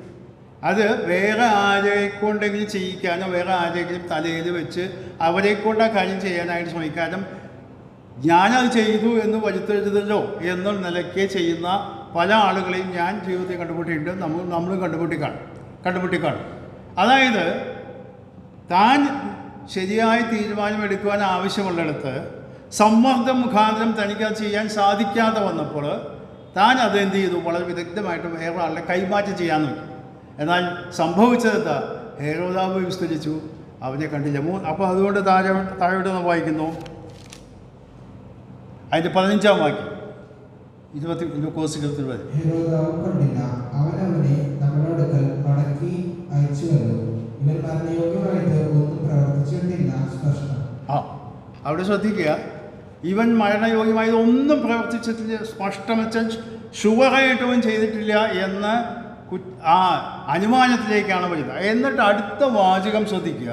അത് വേറെ ആരെക്കൊണ്ടെങ്കിലും ചെയ്യിക്കാനോ വേറെ ആരെങ്കിലും തലയിൽ വെച്ച് അവരെക്കൊണ്ട് ആ കാര്യം ചെയ്യാനായിട്ട് ശ്രമിക്കാനും ഞാനത് ചെയ്തു എന്ന് വരുത്തരുതല്ലോ എന്നുള്ള നിലയ്ക്ക് ചെയ്യുന്ന പല ആളുകളെയും ഞാൻ ജീവിതത്തിൽ കണ്ടുപിടിച്ചിട്ടുണ്ട്. നമ്മളും കണ്ടുപിടിക്കാണ്. അതായത് താൻ ശരിയായ തീരുമാനമെടുക്കുവാൻ ആവശ്യമുള്ളിടത്ത് സമ്മർദ്ദം മുഖാന്തരം തനിക്കത് ചെയ്യാൻ സാധിക്കാതെ വന്നപ്പോൾ താൻ അത് എന്ത് ചെയ്തു, വളരെ വിദഗ്ധമായിട്ട് വേറെ ആളുടെ കൈമാറ്റം ചെയ്യാൻ നോക്കി. എന്നാൽ സംഭവിച്ചതെന്താ, ഹെരോദാവ് വിസ്തരിച്ചു, അവനെ കണ്ടില്ല. അപ്പോൾ അതുകൊണ്ട് താഴോട്ട് നാം വായിക്കുന്നു. അതിൻ്റെ 15-ാം വാക്യം 20 ഹെരോദാവ് കണ്ടില്ല, അവൻ അവനെ നമ്മുടെ അടുക്കൽ മടക്കി അയച്ചുവല്ലോ. ഇവൻ മരണയോഗ്യമായിട്ട് ഒന്നും പ്രവർത്തിച്ചിട്ടില്ല. സ്പഷ്ടം. അവിടെ ശ്രദ്ധിക്കുക, ഇവൻ മരണയോഗ്യമായത് ഒന്നും പ്രവർത്തിച്ചിട്ടില്ല, സ്പഷ്ടമെച്ചാൽ ഷുവറായിട്ടവൻ ചെയ്തിട്ടില്ല എന്ന് ആ അനുമാനത്തിലേക്കാണ് വരുന്നത്. എന്നിട്ട് അടുത്ത വാചകം ശ്രദ്ധിക്കുക,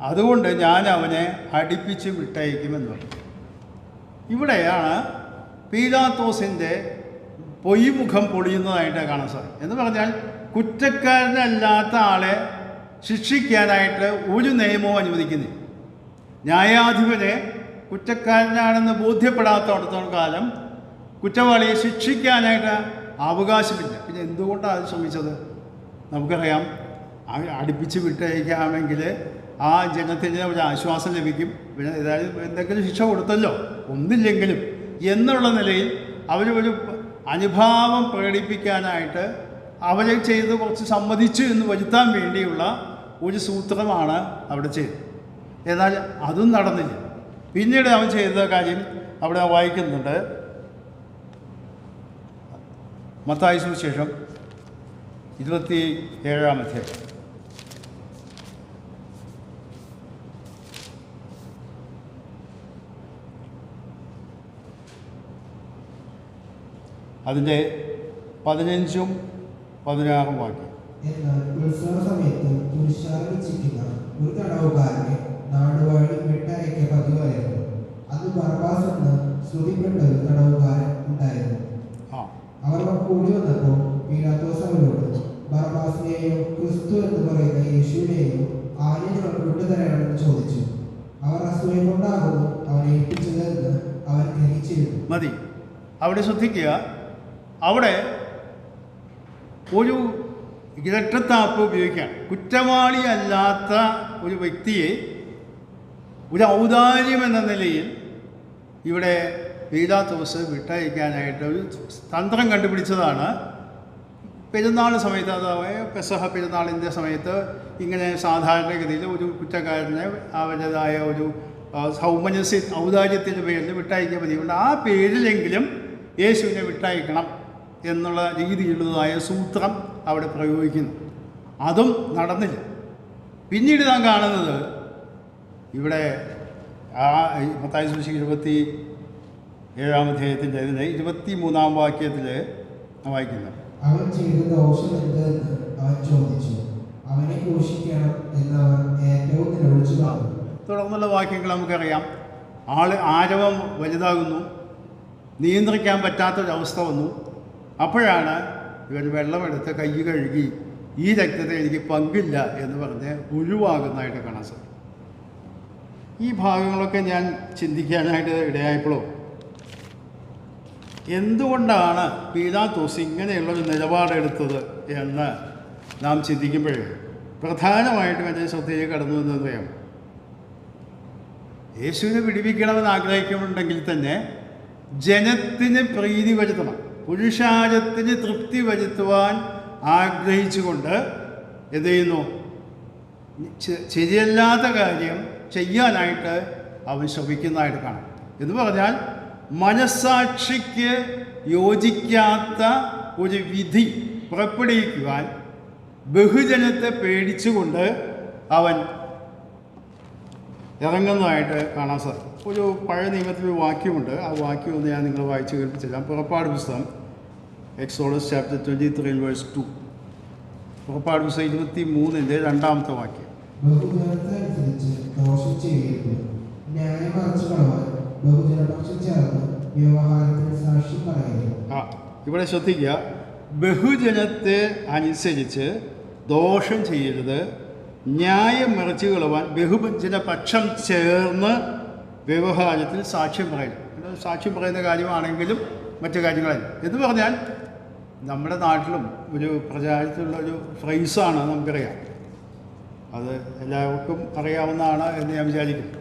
അതുകൊണ്ട് ഞാൻ അവനെ അടിപ്പിച്ച് വിട്ടയക്കുമെന്ന് പറഞ്ഞു. ഇവിടെയാണ് പീലാത്തോസിൻ്റെ പൊയ്മുഖം പൊളിയുന്നതായിട്ട് കാണാൻ സാധിക്കും. എന്ന് പറഞ്ഞാൽ കുറ്റക്കാരനല്ലാത്ത ആളെ ശിക്ഷിക്കാനായിട്ട് ഒരു നിയമവും അനുവദിക്കുന്നില്ല. ന്യായാധിപനെ കുറ്റക്കാരനാണെന്ന് ബോധ്യപ്പെടാത്തടത്തോളം കാലം കുറ്റവാളിയെ ശിക്ഷിക്കാനായിട്ട് അവകാശമില്ല. പിന്നെ എന്തുകൊണ്ടാണ് അത് ശ്രമിച്ചത്? നമുക്കറിയാം, അടുപ്പിച്ച് വിട്ടയക്കാമെങ്കിൽ ആ ജനത്തിന് ഒരു ആശ്വാസം ലഭിക്കും. പിന്നെ ഏതായാലും എന്തെങ്കിലും ശിക്ഷ കൊടുത്തല്ലോ, ഒന്നില്ലെങ്കിലും എന്നുള്ള നിലയിൽ അവരൊരു അനുഭാവം പ്രകടിപ്പിക്കാനായിട്ട് അവരെ ചെയ്ത് കുറച്ച് സമ്മതിച്ചു എന്ന് വരുത്താൻ വേണ്ടിയുള്ള ഒരു സൂത്രമാണ് അവിടെ ചെയ്തത്. എന്നാൽ അതും നടന്നില്ല. പിന്നീട് അവൻ ചെയ്ത കാര്യം അവിടെ വായിക്കുന്നുണ്ട്. മത്തായി സുവിശേഷം 27-ാം അധ്യായം അതിൻ്റെ 15ഉം 16ഉം വാക്യം. എന്നാൽ ഉത്സവ സമയത്ത് പുരുഷാരം വെച്ചിരിക്കുന്ന ഒരു തടവുകാരനെ നാടുവാഴി വിട്ടയക്ക പതിവായിരുന്നു. അന്ന് ബർബാസ് എന്ന ശ്രുതിപ്പെട്ട ഒരു തടവുകാരൻ ഉണ്ടായിരുന്നു. അവർ കൂടി വന്നപ്പോൾ പീലാത്തോസ് അവരോട് ബർബാസിനെയോ ക്രിസ്തു എന്ന് പറയുന്ന യേശുവിനെയോ ആരെ ഞങ്ങൾ വിട്ടുതരണമെന്ന് ചോദിച്ചു. അവർ അസൂയ കൊണ്ടാകുന്നു അവനെ ഏൽപ്പിച്ചതെന്ന് അവൻ ഗ്രഹിച്ചിരുന്നു. മതി. അവിടെ ശ്രദ്ധിക്കുക, അവിടെ ഒരു ഇരട്ടത്താപ്പ് ഉപയോഗിക്കാൻ കുറ്റവാളിയല്ലാത്ത ഒരു വ്യക്തിയെ ഒരു ഔദാര്യം എന്ന നിലയിൽ ഇവിടെ പീലാത്തോസ് വിട്ടയക്കാനായിട്ട് ഒരു തന്ത്രം കണ്ടുപിടിച്ചതാണ്. പെരുന്നാൾ സമയത്ത്, അതായത് പെസഹ പെരുന്നാളിൻ്റെ സമയത്ത് ഇങ്ങനെ സാധാരണഗതിയിൽ ഒരു കുറ്റക്കാരനെ അവരുടേതായ ഒരു ഔദാര്യത്തിൻ്റെ പേരിൽ വിട്ടയക്കാൻ പതിവുണ്ട്. ആ പേരിലെങ്കിലും യേശുവിനെ വിട്ടയക്കണം എന്നുള്ള രീതിയിലുള്ളതായ സൂത്രം അവിടെ പ്രയോഗിക്കുന്നു. അതും നടന്നില്ല. പിന്നീട് നാം കാണുന്നത് ഇവിടെ മത്തായി സുവിശേഷം 27-ാം അധ്യായത്തിൻ്റെ 23-ാം വാക്യത്തിൽ വായിക്കുന്നത്, അവൻ ചെയ്ത ദോഷം എന്തെന്ന് അവൻ ചോദിച്ചു. അവനെ ക്രൂശിക്കണം എന്ന് അവൻ ഏറ്റവും നിലവിളിച്ചു പറഞ്ഞു. തുടർന്നുള്ള വാക്യങ്ങൾ നമുക്കറിയാം. ആരവം വലുതാകുന്നു, നിയന്ത്രിക്കാൻ പറ്റാത്തൊരവസ്ഥ വന്നു. അപ്പോഴാണ് ഇവർ വെള്ളമെടുത്ത് കൈ കഴുകി ഈ രക്തത്തെ എനിക്ക് പങ്കില്ല എന്ന് പറഞ്ഞ് ഒഴിവാകുന്നതായിട്ട് കാണാൻ സാധിക്കും. ഈ ഭാഗങ്ങളൊക്കെ ഞാൻ ചിന്തിക്കാനായിട്ട് ഇടയായപ്പോഴോ എന്തുകൊണ്ടാണ് പീലാത്തോസ് ഇങ്ങനെയുള്ളൊരു നിലപാടെടുത്തത് എന്ന് നാം ചിന്തിക്കുമ്പോഴേ പ്രധാനമായിട്ടും എൻ്റെ ശ്രദ്ധയിൽ കടന്നു എന്നറിയാം. യേശുവിനെ വിടുവിക്കണമെന്ന് ആഗ്രഹിക്കുന്നുണ്ടെങ്കിൽ തന്നെ ജനത്തിന് പ്രീതി വരുത്തണം, പുരുഷാരത്തിന് തൃപ്തി വരുത്തുവാൻ ആഗ്രഹിച്ചുകൊണ്ട് എന്ത് ചെയ്യുന്നു? ശരിയല്ലാത്ത കാര്യം ചെയ്യാനായിട്ട് അവൻ ശ്രമിക്കുന്നതായിട്ട് കാണാം. എന്ന് പറഞ്ഞാൽ മനസ്സാക്ഷിക്ക് യോജിക്കാത്ത ഒരു വിധി പുറപ്പെടുവിക്കുവാൻ ബഹുജനത്തെ പേടിച്ചുകൊണ്ട് അവൻ ഇറങ്ങുന്നതായിട്ട് കാണാൻ സാധിക്കും. ഒരു പഴയ നിയമത്തിൽ ഒരു വാക്യമുണ്ട്. ആ വാക്യം ഒന്ന് ഞാൻ നിങ്ങൾ വായിച്ച് കേൾപ്പിച്ചില്ല. പുറപ്പാട് പുസ്തകം എക്സോഡസ് ചാപ്റ്റർ 23:2. പുറപ്പാട് പുസ്തകം 23-ന്റെ 2-ാമത്തെ വാക്യം. ബഹുജനത്തിനനുസരിച്ച് ദോഷം ചെയ്യരുത്, ന്യായം മറച്ചു കളവാൻ ബഹുജനപക്ഷം ചേർന്ന് വ്യവഹാരത്തിന് സാക്ഷ്യം പറയരുത്. ഇവിടെ ശ്രദ്ധിക്കുക, ബഹുജനത്തെ അനുസരിച്ച് ദോഷം ചെയ്യരുത്, ന്യായം മറിച്ചു കളവാൻ ബഹുജനപക്ഷം ചേർന്ന് വ്യവഹാരത്തിൽ സാക്ഷ്യം പറയരുത്. സാക്ഷ്യം പറയുന്ന കാര്യമാണെങ്കിലും മറ്റു കാര്യങ്ങളായി എന്ന് പറഞ്ഞാൽ നമ്മുടെ നാട്ടിലും ഒരു പ്രചാരത്തിലുള്ള ഒരു ഫ്രൈസാണ്, നമുക്കറിയാം. അത് എല്ലാവർക്കും അറിയാവുന്നതാണ് എന്ന് ഞാൻ വിചാരിക്കുന്നു.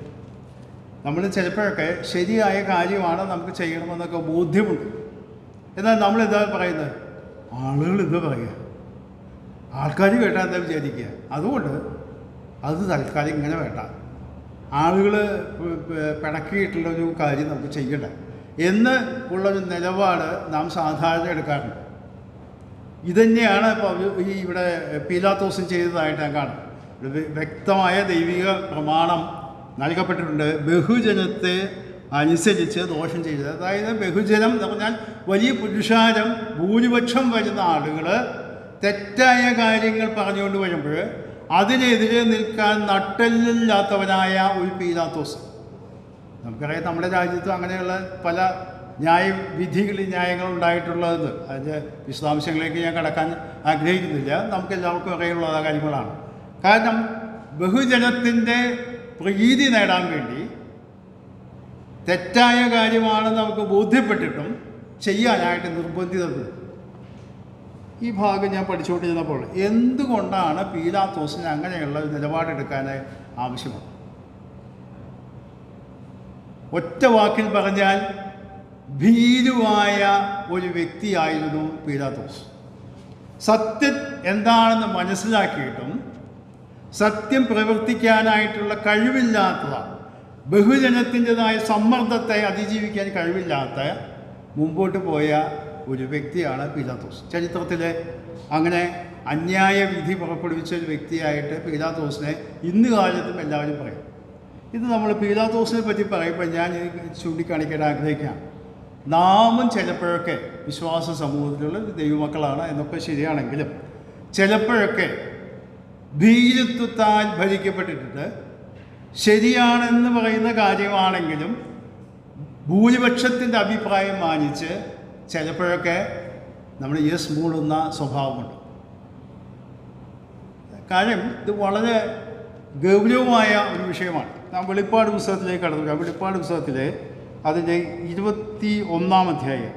നമ്മൾ ചിലപ്പോഴൊക്കെ ശരിയായ കാര്യമാണ് നമുക്ക് ചെയ്യണമെന്നൊക്കെ ബോധ്യമുണ്ട്. എന്നാൽ നമ്മളെന്താ പറയുന്നത്? ആളുകൾ എന്താ പറയുക, ആൾക്കാർ കേട്ടാൽ എന്താ വിചാരിക്കുക, അതുകൊണ്ട് അത് തൽക്കാലം ഇങ്ങനെ വേണ്ട, ആളുകൾ പിണക്കിയിട്ടുള്ളൊരു കാര്യം നമുക്ക് ചെയ്യണ്ട എന്ന് ഉള്ളൊരു നിലപാട് നാം സാധാരണ എടുക്കാറുണ്ട്. ഇതുതന്നെയാണ് ഇപ്പോൾ ഈ ഇവിടെ പീലാത്തോസും ചെയ്തതായിട്ട് ഞാൻ കാണും. വ്യക്തമായ ദൈവിക പ്രമാണം നൽകപ്പെട്ടിട്ടുണ്ട്. ബഹുജനത്തെ അനുസരിച്ച് ദോഷം ചെയ്തത്, അതായത് ബഹുജനം എന്ന് പറഞ്ഞാൽ വലിയ പുരുഷാരം, ഭൂരിപക്ഷം വരുന്ന ആളുകൾ തെറ്റായ കാര്യങ്ങൾ പറഞ്ഞുകൊണ്ട് വരുമ്പോൾ അതിനെതിരെ നിൽക്കാൻ നട്ടെല്ലില്ലാത്തവനായ ഒരു പീലാത്തോസ്. നമുക്കറിയാം നമ്മുടെ രാജ്യത്ത് അങ്ങനെയുള്ള പല ന്യായങ്ങളുണ്ടായിട്ടുള്ളത്. അതിൻ്റെ വിശദാംശങ്ങളിലേക്ക് ഞാൻ കടക്കാൻ ആഗ്രഹിക്കുന്നില്ല. നമുക്കെല്ലാവർക്കും അറിയുള്ള കാര്യങ്ങളാണ്. കാരണം ബഹുജനത്തിൻ്റെ പ്രീതി നേടാൻ വേണ്ടി തെറ്റായ കാര്യമാണെന്ന് നമുക്ക് ബോധ്യപ്പെട്ടിട്ടും ചെയ്യാനായിട്ട് നിർബന്ധിതപ്പെടും. ഈ ഭാഗം ഞാൻ പഠിച്ചുകൊണ്ടിരുന്നപ്പോൾ എന്തുകൊണ്ടാണ് പീലാത്തോസിന് അങ്ങനെയുള്ള ഒരു നിലപാടെടുക്കാനായി ആവശ്യമാണ്? ഒറ്റ വാക്കിൽ പറഞ്ഞാൽ ഭീരുവായ ഒരു വ്യക്തിയായിരുന്നു പീലാത്തോസ്. സത്യം എന്താണെന്ന് മനസ്സിലാക്കിയിട്ടും സത്യം പ്രവർത്തിക്കാനായിട്ടുള്ള കഴിവില്ലാത്ത, ബഹുജനത്തിൻ്റെതായ സമ്മർദ്ദത്തെ അതിജീവിക്കാൻ കഴിവില്ലാത്ത മുമ്പോട്ട് പോയ ഒരു വ്യക്തിയാണ് പീലാത്തോസ്. ചരിത്രത്തിലെ അങ്ങനെ അന്യായ വിധി പുറപ്പെടുവിച്ച ഒരു വ്യക്തിയായിട്ട് പീലാത്തോസിനെ ഇന്ന് കാലത്തും എല്ലാവരും പറയും. ഇത് നമ്മൾ പീലാത്തോസിനെ പറ്റി പറയുമ്പോൾ ഞാൻ ചൂണ്ടിക്കാണിക്കാൻ ആഗ്രഹിക്കാം. നാമും ചിലപ്പോഴൊക്കെ വിശ്വാസ സമൂഹത്തിലുള്ള ദൈവമക്കളാണ് എന്നൊക്കെ ശരിയാണെങ്കിലും ചിലപ്പോഴൊക്കെ ഭീരുത്വത്താൽ ഭരിക്കപ്പെട്ടിട്ട് ശരിയാണെന്ന് പറയുന്ന കാര്യമാണെങ്കിലും ഭൂരിപക്ഷത്തിൻ്റെ അഭിപ്രായം മാനിച്ച് ചിലപ്പോഴൊക്കെ നമ്മൾ യെസ് മൂളുന്ന സ്വഭാവമുണ്ട്. കാര്യം ഇത് വളരെ ഗൗരവമായ ഒരു വിഷയമാണ്. നാം വെളിപ്പാട് പുസ്തകത്തിലേക്ക് കടന്നു. വെളിപ്പാട് പുസ്തകത്തിലെ അതിൻ്റെ 21-ാം അധ്യായം,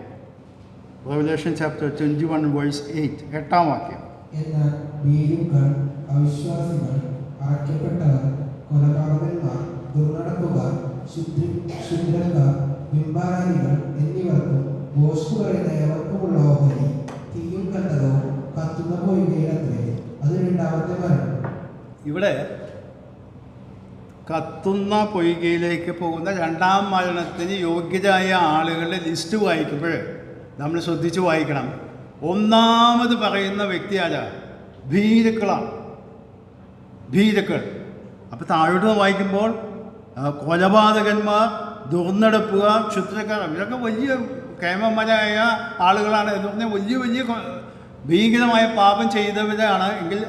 റെവലേഷൻ ചാപ്റ്റർ 21 വേഴ്സ് 8, 8-ാം വാക്യം. എന്നാൽ ഭീരുക്കൾ, അവിശ്വാസികൾ, അറയ്ക്കപ്പെട്ടവർ, കൊലപാതകന്മാർ, ദുർനടപ്പുകാർ, ക്ഷുദ്രക്കാർ, ബിംബാരാധികൾ എന്നിവർക്കും ഭോഷ്ക് പറയുന്ന ഏവർക്കുമുള്ള ഓഹരി തീയും കണ്ടതവും കത്തുന്ന പൊയ്കയിലത്രേ. അത് രണ്ടാമത്തെ മരണം. ഇവിടെ കത്തുന്ന പൊയ്കയിലേക്ക് പോകുന്ന രണ്ടാം മരണത്തിന് യോഗ്യരായ ആളുകളുടെ ലിസ്റ്റ് വായിക്കുമ്പോൾ നമ്മൾ ശ്രദ്ധിച്ച് വായിക്കണം. ഒന്നാമത് പറയുന്ന വ്യക്തി ആരാ? ഭീരുക്കളാണ്. ഭീരുക്കൾ. അപ്പോൾ താഴോട്ട് വായിക്കുമ്പോൾ കൊലപാതകന്മാർ, ദുർനടപ്പുകാർ, ക്ഷുദ്രക്കാർ, ഇവരൊക്കെ വലിയ കേമന്മാരായ ആളുകളാണ്. എന്ന് പറഞ്ഞാൽ വലിയ വലിയ ഭീകരമായ പാപം ചെയ്തവരാണ്. എങ്കിൽ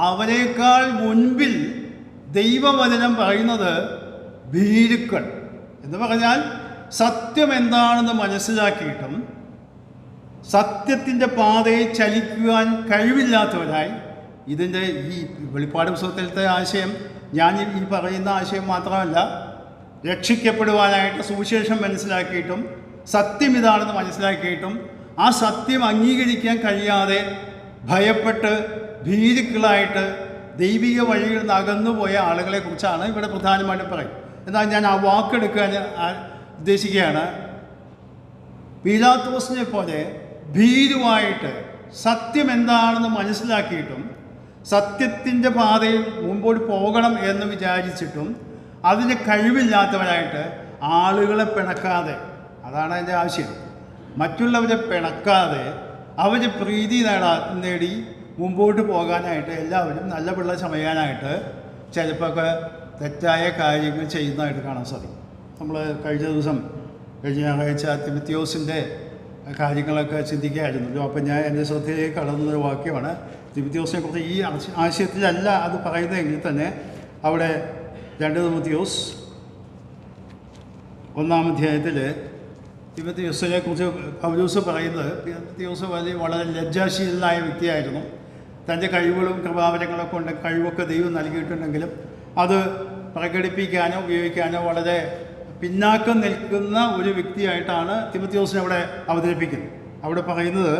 അവരെക്കാൾ മുൻപിൽ ദൈവവചനം പറയുന്നത് ഭീരുക്കൾ എന്ന് പറഞ്ഞാൽ സത്യം എന്താണെന്ന് മനസ്സിലാക്കിയിട്ടും സത്യത്തിൻ്റെ പാതയിൽ ചലിക്കുവാൻ കഴിവില്ലാത്തവരായി. ഇതിൻ്റെ ഈ വെളിപ്പാട് പുസ്തകത്തിലത്തെ ആശയം ഞാൻ ഈ പറയുന്ന ആശയം മാത്രമല്ല, രക്ഷിക്കപ്പെടുവാനായിട്ട് സുവിശേഷം മനസ്സിലാക്കിയിട്ടും സത്യം ഇതാണെന്ന് മനസ്സിലാക്കിയിട്ടും ആ സത്യം അംഗീകരിക്കാൻ കഴിയാതെ ഭയപ്പെട്ട് ഭീരുക്കളായിട്ട് ദൈവിക വഴിയിൽ നിന്ന് അകന്നുപോയ ആളുകളെക്കുറിച്ചാണ് ഇവിടെ പ്രധാനമായിട്ടും പറയും. എന്നാൽ ഞാൻ ആ വാക്കെടുക്കാൻ ഉദ്ദേശിക്കുകയാണ്. പീലാത്തോസിനെ പോലെ ഭീരുവായിട്ട് സത്യം എന്താണെന്ന് മനസ്സിലാക്കിയിട്ടും സത്യത്തിൻ്റെ പാതയിൽ മുമ്പോട്ട് പോകണം എന്ന് വിചാരിച്ചിട്ടും അതിന് കഴിവില്ലാത്തവരായിട്ട് ആളുകളെ പിണക്കാതെ, അതാണ് എൻ്റെ ആവശ്യം, മറ്റുള്ളവരെ പിണക്കാതെ അവർ പ്രീതി നേടി മുമ്പോട്ട് പോകാനായിട്ട് എല്ലാവരും നല്ല പിള്ള ചമയാനായിട്ട് ചിലപ്പോൾ തെറ്റായ കാര്യങ്ങൾ ചെയ്യുന്നതായിട്ട് കാണാൻ സാധിക്കും. നമ്മൾ കഴിഞ്ഞ ഞായറാഴ്ച തിമോത്തിയോസിൻ്റെ കാര്യങ്ങളൊക്കെ ചിന്തിക്കുകയായിരുന്നല്ലോ. അപ്പം ഞാൻ എൻ്റെ ശ്രദ്ധയിലേക്ക് കടന്നൊരു വാക്യമാണ്. തിമോത്തിയോസിനെ കുറിച്ച് ഈ ആശയത്തിലല്ല അത് പറയുന്നതെങ്കിൽ തന്നെ അവിടെ 2 തിമോത്തിയോസ് 1-ാം അധ്യായത്തിൽ തിമോത്തിയോസിനെ കുറിച്ച് പൗലോസ് പറയുന്നത്, തിമോത്തിയോസ് വളരെ ലജ്ജാശീലനായ വ്യക്തിയായിരുന്നു. തൻ്റെ കഴിവുകളും കൃപാവരങ്ങളൊക്കെ കൊണ്ട് കഴിവൊക്കെ ദൈവം നൽകിയിട്ടുണ്ടെങ്കിലും അത് പ്രകടിപ്പിക്കാനോ ഉപയോഗിക്കാനോ വളരെ പിന്നാക്കം നിൽക്കുന്ന ഒരു വ്യക്തിയായിട്ടാണ് തിമോത്തിയോസിനെ അവിടെ അവതരിപ്പിക്കുന്നത്. അവിടെ പറയുന്നത്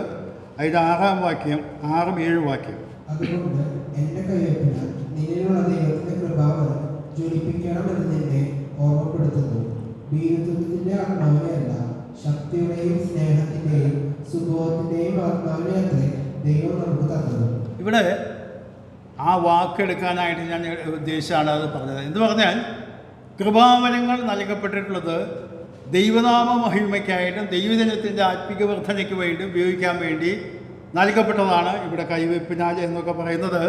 അതിൻ്റെ 6-ാം വാക്യം, 6ഉം 7ഉം വാക്യം. അതുകൊണ്ട് എൻ്റെ കയ്യൊപ്പിനാൽ നിന്നിലുള്ള ദൈവത്തിൻ്റെ കൃപാവരം ജ്വലിപ്പിക്കണമെന്ന് നിന്നെ ഓർമ്മപ്പെടുത്തുന്നു. ഭീരുത്വത്തിൻ്റെ ആത്മാവിനെയല്ല, ശക്തിയുടെയും സ്നേഹത്തിൻ്റെയും സുബോധത്തിൻ്റെയും ആത്മാവിനെ അത്രേ ദൈവം നമുക്ക് തന്നത്. ഇവിടെ ആ വാക്കെടുക്കാനായിട്ട് ഞാൻ ഉദ്ദേശിച്ചാണ് അത് പറഞ്ഞത്. എന്ന് പറഞ്ഞാൽ കൃപാവരങ്ങൾ നൽകപ്പെട്ടിട്ടുള്ളത് ദൈവനാമ മഹിമയ്ക്കായിട്ടും ദൈവജനത്തിൻ്റെ ആത്മിക വർധനയ്ക്ക് വേണ്ടി ഉപയോഗിക്കാൻ വേണ്ടി നൽകപ്പെട്ടതാണ്. ഇവിടെ കൈവയ്പിനാൽ എന്നൊക്കെ പറയുന്നത്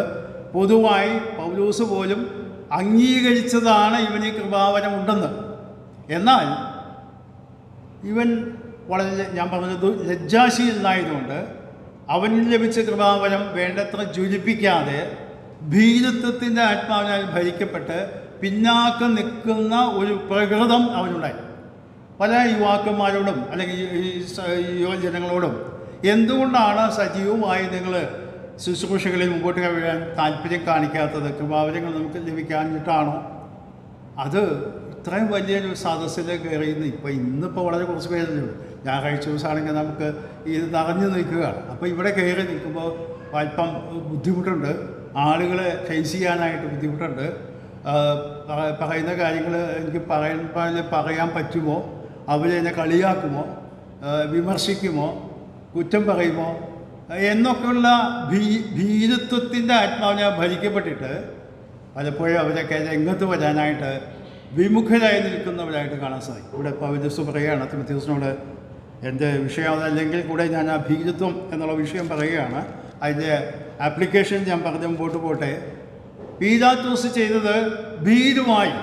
പൊതുവായി പൗലോസ് പോലും അംഗീകരിച്ചതാണ് ഇവന് കൃപാവരം ഉണ്ടെന്ന്. എന്നാൽ ഇവൻ വളരെ, ഞാൻ പറഞ്ഞത്, ലജ്ജാശീലനായതുകൊണ്ട് അവനിൽ ലഭിച്ച കൃപാവരം വേണ്ടത്ര ജ്വലിപ്പിക്കാതെ ഭീരുത്വത്തിൻ്റെ ആത്മാവിനാൽ ഭരിക്കപ്പെട്ട് പിന്നാക്കം നിൽക്കുന്ന ഒരു പ്രകൃതം അവനുണ്ടായി. പല യുവാക്കന്മാരോടും അല്ലെങ്കിൽ യുവജനങ്ങളോടും എന്തുകൊണ്ടാണ് സജീവമായി നിങ്ങൾ ശുശ്രൂഷകളിൽ മുമ്പോട്ട് കഴിയാൻ താല്പര്യം കാണിക്കാത്തത്? കൃപാവരങ്ങൾ നമുക്ക് ലഭിക്കാഞ്ഞിട്ടാണോ? അത് ഇത്രയും വലിയൊരു സദസ്സിൽ കയറിയുന്നു. ഇന്നിപ്പോൾ വളരെ കുറച്ച് പേരല്ലേ ഉള്ളൂ. ഞായറാഴ്ച ദിവസമാണെങ്കിൽ നമുക്ക് ഇത് നിറഞ്ഞു നിൽക്കുകയാണ്. അപ്പോൾ ഇവിടെ കയറി നിൽക്കുമ്പോൾ അല്പം ബുദ്ധിമുട്ടുണ്ട്, ആളുകളെ ഫേസ് ചെയ്യാനായിട്ട് ബുദ്ധിമുട്ടുണ്ട്. പറയുന്ന കാര്യങ്ങൾ എനിക്ക് പറയാൻ പറ്റുമോ? അവരെന്നെ കളിയാക്കുമോ, വിമർശിക്കുമോ, കുറ്റം പറയുമോ എന്നൊക്കെയുള്ള ഭീരുത്വത്തിൻ്റെ ആത്മാവിനെ ഭരിക്കപ്പെട്ടിട്ട് പലപ്പോഴും അവരൊക്കെ രംഗത്ത് വരാനായിട്ട് വിമുഖരായി നിൽക്കുന്നവരായിട്ട് കാണാൻ സാധിക്കും. ഇവിടെ പൗലോസ് പറയുകയാണ് തിമോത്തിയോസിനോട്, എൻ്റെ വിഷയം അതല്ലെങ്കിൽ കൂടെ ഞാൻ ആ ഭീരുത്വം എന്നുള്ള വിഷയം പറയുകയാണ്. അതിൻ്റെ ആപ്ലിക്കേഷൻ ഞാൻ പറഞ്ഞ് മുമ്പോട്ട് പോട്ടെ. പീലാത്തോസ് ചെയ്തത് ഭീരുമായി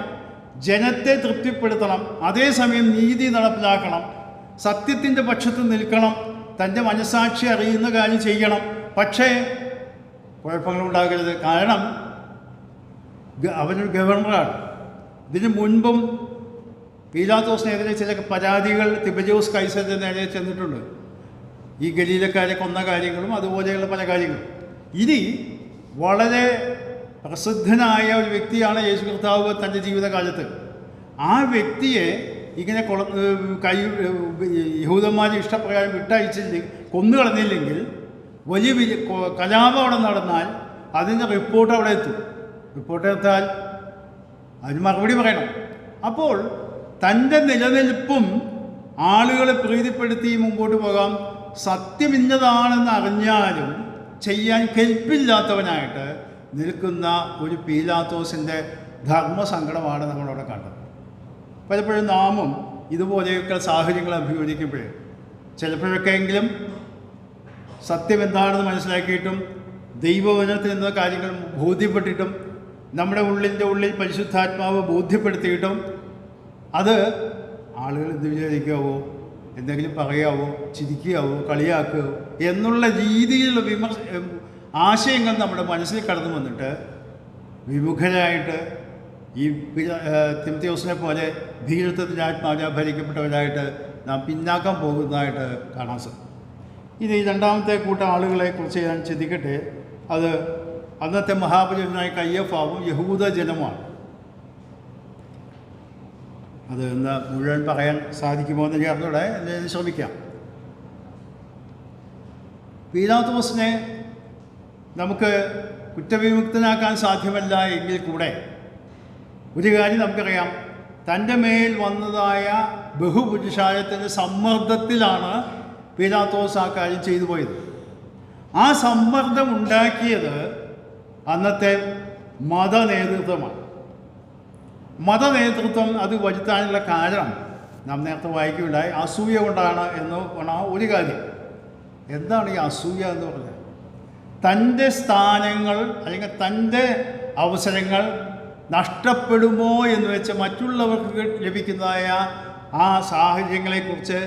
ജനത്തെ തൃപ്തിപ്പെടുത്തണം, അതേസമയം നീതി നടപ്പിലാക്കണം സത്യത്തിൻ്റെ പക്ഷത്ത് നിൽക്കണം, തൻ്റെ മനസ്സാക്ഷി അറിയുന്ന കാര്യം ചെയ്യണം. പക്ഷേ കുഴപ്പങ്ങളുണ്ടാകരുത്. കാരണം അവനൊരു ഗവർണറാണ്. ഇതിനു മുൻപും പീലാത്തോസിനെതിരെ ചില പരാതികൾ തിബരിയോസ് കൈസറിൻ്റെ നേരെ ചെന്നിട്ടുണ്ട്. ഈ ഗലീലക്കാരെ കൊന്ന കാര്യങ്ങളും അതുപോലെയുള്ള പല കാര്യങ്ങളും. ഇനി വളരെ പ്രസിദ്ധനായ ഒരു വ്യക്തിയാണ് യേശു കർത്താവ് തൻ്റെ ജീവിതകാലത്ത്. ആ വ്യക്തിയെ ഇങ്ങനെ യഹൂദന്മാരെ ഇഷ്ടപ്രകാരം വിട്ടയച്ചില്ലെങ്കിൽ, കൊന്നുകളഞ്ഞില്ലെങ്കിൽ, വലിയ കലാപം അവിടെ നടന്നാൽ അതിൻ്റെ റിപ്പോർട്ട് അവിടെ എത്തും. റിപ്പോർട്ട് എത്താൽ അതിന് മറുപടി പറയണം. അപ്പോൾ തൻ്റെ നിലനിൽപ്പും ആളുകളെ പ്രീതിപ്പെടുത്തി മുമ്പോട്ട് പോകാം. സത്യം ഇന്നതാണെന്ന് അറിഞ്ഞാലും ചെയ്യാൻ കെൽപ്പില്ലാത്തവനായിട്ട് നിൽക്കുന്ന ഒരു പീലാത്തോസിൻ്റെ ധർമ്മസങ്കടമാണ് നമ്മളവിടെ കണ്ടത്. പലപ്പോഴും നാമും ഇതുപോലെയൊക്കെ സാഹചര്യങ്ങൾ അഭിമുഖീകരിക്കുമ്പോഴേ ചിലപ്പോഴൊക്കെയെങ്കിലും സത്യം എന്താണെന്ന് മനസ്സിലാക്കിയിട്ടും ദൈവവചനത്തിൽ നിന്ന് കാര്യങ്ങൾ ബോധ്യപ്പെട്ടിട്ടും നമ്മുടെ ഉള്ളിൽ പരിശുദ്ധാത്മാവ് ബോധ്യപ്പെടുത്തിയിട്ടും അത് ആളുകൾ എന്ത് വിചാരിക്കാവോ, എന്തെങ്കിലും പറയാവോ, ചിരിക്കാവോ, കളിയാക്കുകയോ എന്നുള്ള രീതിയിലുള്ള ആശയങ്ങൾ നമ്മുടെ മനസ്സിൽ കടന്നു വന്നിട്ട് വിമുഖരായിട്ട് ഈ തിമോഥെയോസിനെ പോലെ ഭീരുത്വത്തിൻ്റെ ആത്മാവിനെ ഭരിക്കപ്പെട്ടവരായിട്ട് നാം പിന്നാക്കം പോകുന്നതായിട്ട് കാണാൻ സാധിക്കും. ഇനി രണ്ടാമത്തെ കൂട്ടം ആളുകളെ കുറിച്ച് ഞാൻ ചിന്തിക്കട്ടെ. അത് അന്നത്തെ മഹാപുരുഷനായ കയ്യഫാവും യഹൂദ ജനമാണ്. അത് ഇന്ന് മുഴുവൻ പറയാൻ സാധിക്കുമോ എന്ന് ചേർന്നൂടെ ശ്രമിക്കാം. പീലാത്തോസിനെ നമുക്ക് കുറ്റവിമുക്തനാക്കാൻ സാധ്യമല്ല എങ്കിൽ കൂടെ ഒരു കാര്യം നമുക്കറിയാം, തൻ്റെ മേൽ വന്നതായ ബഹുപുരുഷാരത്തിൻ്റെ സമ്മർദ്ദത്തിലാണ് പീലാത്തോസ് ആ കാര്യം ചെയ്തു പോയത്. ആ സമ്മർദ്ദം ഉണ്ടാക്കിയത് അന്നത്തെ മതനേതൃത്വമാണ്. മതനേതൃത്വം അത് വരുത്താനുള്ള കാരണം നാം നേരത്തെ വായിക്കുകയുണ്ടായി, അസൂയ കൊണ്ടാണ് എന്ന് പറഞ്ഞാൽ ഒരു കാര്യം. എന്താണ് ഈ അസൂയ എന്ന് പറഞ്ഞാൽ? തൻ്റെ സ്ഥാനങ്ങൾ അല്ലെങ്കിൽ തൻ്റെ അവസരങ്ങൾ നഷ്ടപ്പെടുമോ എന്ന് വെച്ച് മറ്റുള്ളവർക്ക് ലഭിക്കുന്നതായ ആ സാഹചര്യങ്ങളെക്കുറിച്ച്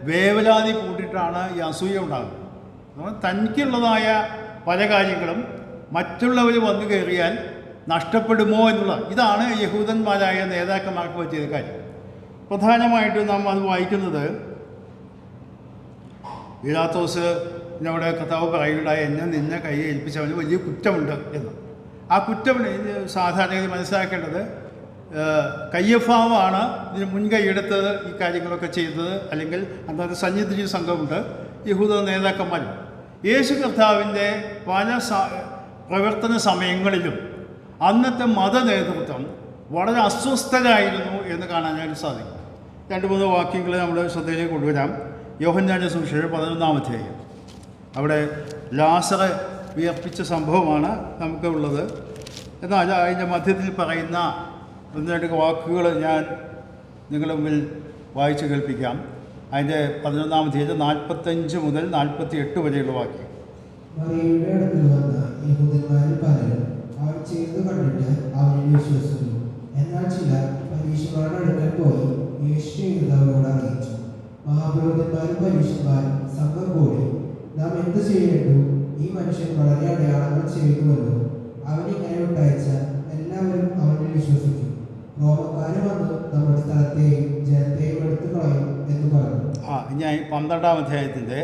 വേവലാതി കൂട്ടിയിട്ടാണ് ഈ അസൂയ ഉണ്ടാകുന്നത്. തനിക്കുള്ളതായ പല കാര്യങ്ങളും മറ്റുള്ളവർ വന്നു കയറിയാൽ നഷ്ടപ്പെടുമോ എന്നുള്ള ഇതാണ് യഹൂദന്മാരായ നേതാക്കന്മാർക്ക് പറ്റിയ കാര്യം. പ്രധാനമായിട്ടും നാം അത് വായിക്കുന്നത് പീലാത്തോസിനോട് കർത്താവ് പറയുകയുണ്ടായി, എന്നെ നിന്നെ കൈ ഏൽപ്പിച്ചവന് വലിയ കുറ്റമുണ്ട് എന്ന്. ആ കുറ്റം സാധാരണ മനസ്സിലാക്കേണ്ടത് കയ്യഫാവാണ് ഇതിന് മുൻകൈയെടുത്ത് ഈ കാര്യങ്ങളൊക്കെ ചെയ്തത്. അല്ലെങ്കിൽ അന്നത്തെ സന്നിധി സംഘമുണ്ട്, യഹൂദ നേതാക്കന്മാരും. യേശു കർത്താവിൻ്റെ പല പ്രവർത്തന സമയങ്ങളിലും അന്നത്തെ മതനേതൃത്വം വളരെ അസ്വസ്ഥരായിരുന്നു എന്ന് കാണാനായിട്ട് സാധിക്കും. 2-3 വാക്യങ്ങൾ നമ്മൾ ശ്രദ്ധയിലേക്ക് കൊണ്ടുവരാം. യോഹന്നാന്റെ സുവിശേഷം 11-ാം അധ്യായം. അവിടെ ലാസറെ വിയർപ്പിച്ച സംഭവമാണ് നമുക്ക് ഉള്ളത്. എന്നാൽ അതിൻ്റെ മധ്യത്തിൽ പറയുന്ന 1-2 വാക്കുകൾ ഞാൻ നിങ്ങളുടെ മുമ്പിൽ വായിച്ച് കേൾപ്പിക്കാം. അതിൻ്റെ 11-ാം അധ്യായം 45 മുതൽ 48 വരെയുള്ള വാക്യം. മറിയയുടെ അടുക്കൽ വന്ന യഹൂദന്മാരിൽ പലരും അവൻ ചെയ്തു കണ്ടിട്ട് അവനിൽ വിശ്വസിച്ചു. എന്നാൽ ചിലർ പരീക്ഷന്മാരുടെ അടുക്കൽ പോയി യേശു ചെയ്തവരോട് അറിയിച്ചു. മഹാപുരോഹിതന്മാരും പരീക്ഷന്മാരും സംഘം കൂടി, നാം എന്ത് ചെയ്യേണ്ടു? ഈ മനുഷ്യൻ വളരെ അടയാളങ്ങൾ ചെയ്യുന്നുവല്ലോ. അവനിങ്ങനെ വിട്ടയച്ചാൽ എല്ലാവരും അവനിൽ വിശ്വസിക്കും. റോമക്കാര് വന്ന് നമ്മുടെ സ്ഥലത്തെയും ജനത്തെയും എടുത്തു കളയും എന്ന് പറഞ്ഞു. ഞാൻ 12-ാം അധ്യായത്തിൻ്റെ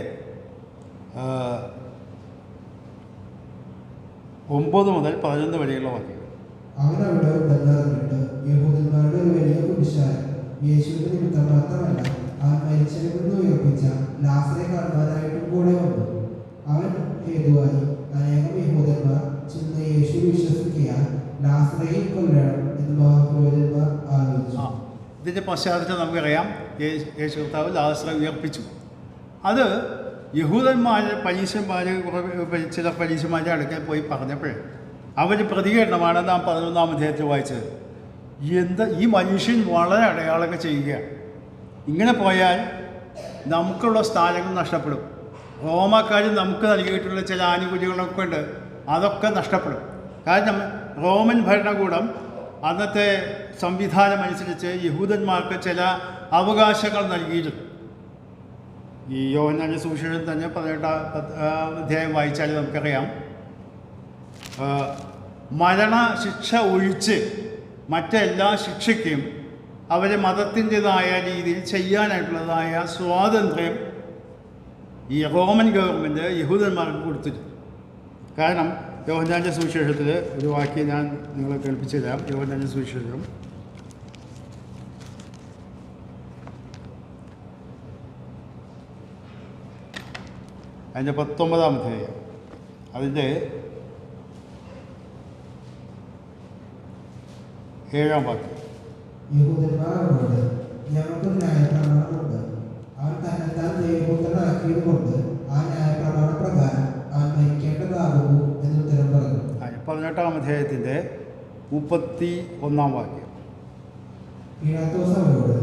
9 മുതൽ 11 വരെയുള്ള വാക്യം. അവൻ അവിടെ ഉണ്ടെന്നറിഞ്ഞിട്ട് യഹൂദന്മാരുടെ ഒരു വലിയ പുരുഷാരൻ യേശുവിന്റെ നിമിത്തം മാത്രമല്ല അവൻ മരിച്ചവരിൽ നിന്ന് ഉയർപ്പിച്ച ലാസറെ കാണുവാനായിട്ടും കൂടെ വന്നു. അവൻ ഹേതുവായി അനേകം യഹൂദന്മാർ ചെന്ന് യേശു വിശ്വസിക്കാൻ ലാസറെയും കൊല്ലണം എന്ന് മഹാപുരോഹിതന്മാർ ആലോചിച്ചു. ഇതിൻ്റെ പശ്ചാത്തലം നമുക്കറിയാം. യേശു കർത്താവ് ലാസറെ ഉയർപ്പിച്ചു. അത് യഹൂദന്മാർ ചില പരീക്ഷന്മാരുടെ അടുക്കൽ പോയി പറഞ്ഞപ്പോൾ അവർ പ്രതികരണമാണ് നാം 11-ാം അധ്യായത്തിൽ വായിച്ചത്. ഈ മനുഷ്യൻ വളരെ അടയാളങ്ങൾ ചെയ്യുകയാണ്. ഇങ്ങനെ പോയാൽ നമുക്കുള്ള സ്ഥാനങ്ങൾ നഷ്ടപ്പെടും. റോമാക്കാർ നമുക്ക് നൽകിയിട്ടുള്ള ചില ആനുകൂല്യങ്ങളൊക്കെ ഉണ്ട്, അതൊക്കെ നഷ്ടപ്പെടും. കാരണം റോമൻ ഭരണകൂടം അന്നത്തെ സംവിധാനം അനുസരിച്ച് യഹൂദന്മാർക്ക് ചില അവകാശങ്ങൾ നൽകിയിരുന്നു. ഈ യോഹന്നാന്റെ സുവിശേഷം തന്നെ 18 അധ്യായം വായിച്ചാൽ നമുക്കറിയാം, മരണശിക്ഷ ഒഴിച്ച് മറ്റെല്ലാ ശിക്ഷയ്ക്കും അവരെ മതത്തിൻ്റെതായ രീതിയിൽ ചെയ്യാനായിട്ടുള്ളതായ സ്വാതന്ത്ര്യം ഈ റോമൻ ഗവൺമെൻറ് യഹൂദന്മാർക്ക് കൊടുത്തിട്ടുണ്ട്. കാരണം യോഹന്നാന്റെ സുവിശേഷത്തിൽ ഒരു വാക്യം ഞാൻ നിങ്ങളെ കേൾപ്പിച്ചു തരാം. യോഹന്നാന്റെ സുവിശേഷം അതിൻ്റെ 19-ാം അധ്യായം, അതിൻ്റെ 7-ാം വാക്യം. യഹൂദന്മാർ അവരോട്, ഞങ്ങൾക്ക് ന്യായപ്രമാണമുണ്ട്. അവൻ തന്നെത്താൻ ദൈവപുത്രനാക്കിയത് കൊണ്ട് ആ ന്യായപ്രമാണ പ്രകാരം അവൻ മരിക്കേണ്ടതാകുന്നു എന്ന് ഉത്തരം പറഞ്ഞു. 18-ാം അധ്യായത്തിൻ്റെ 31-ാം വാക്യം. പീലാത്തോസ് അവരോട്,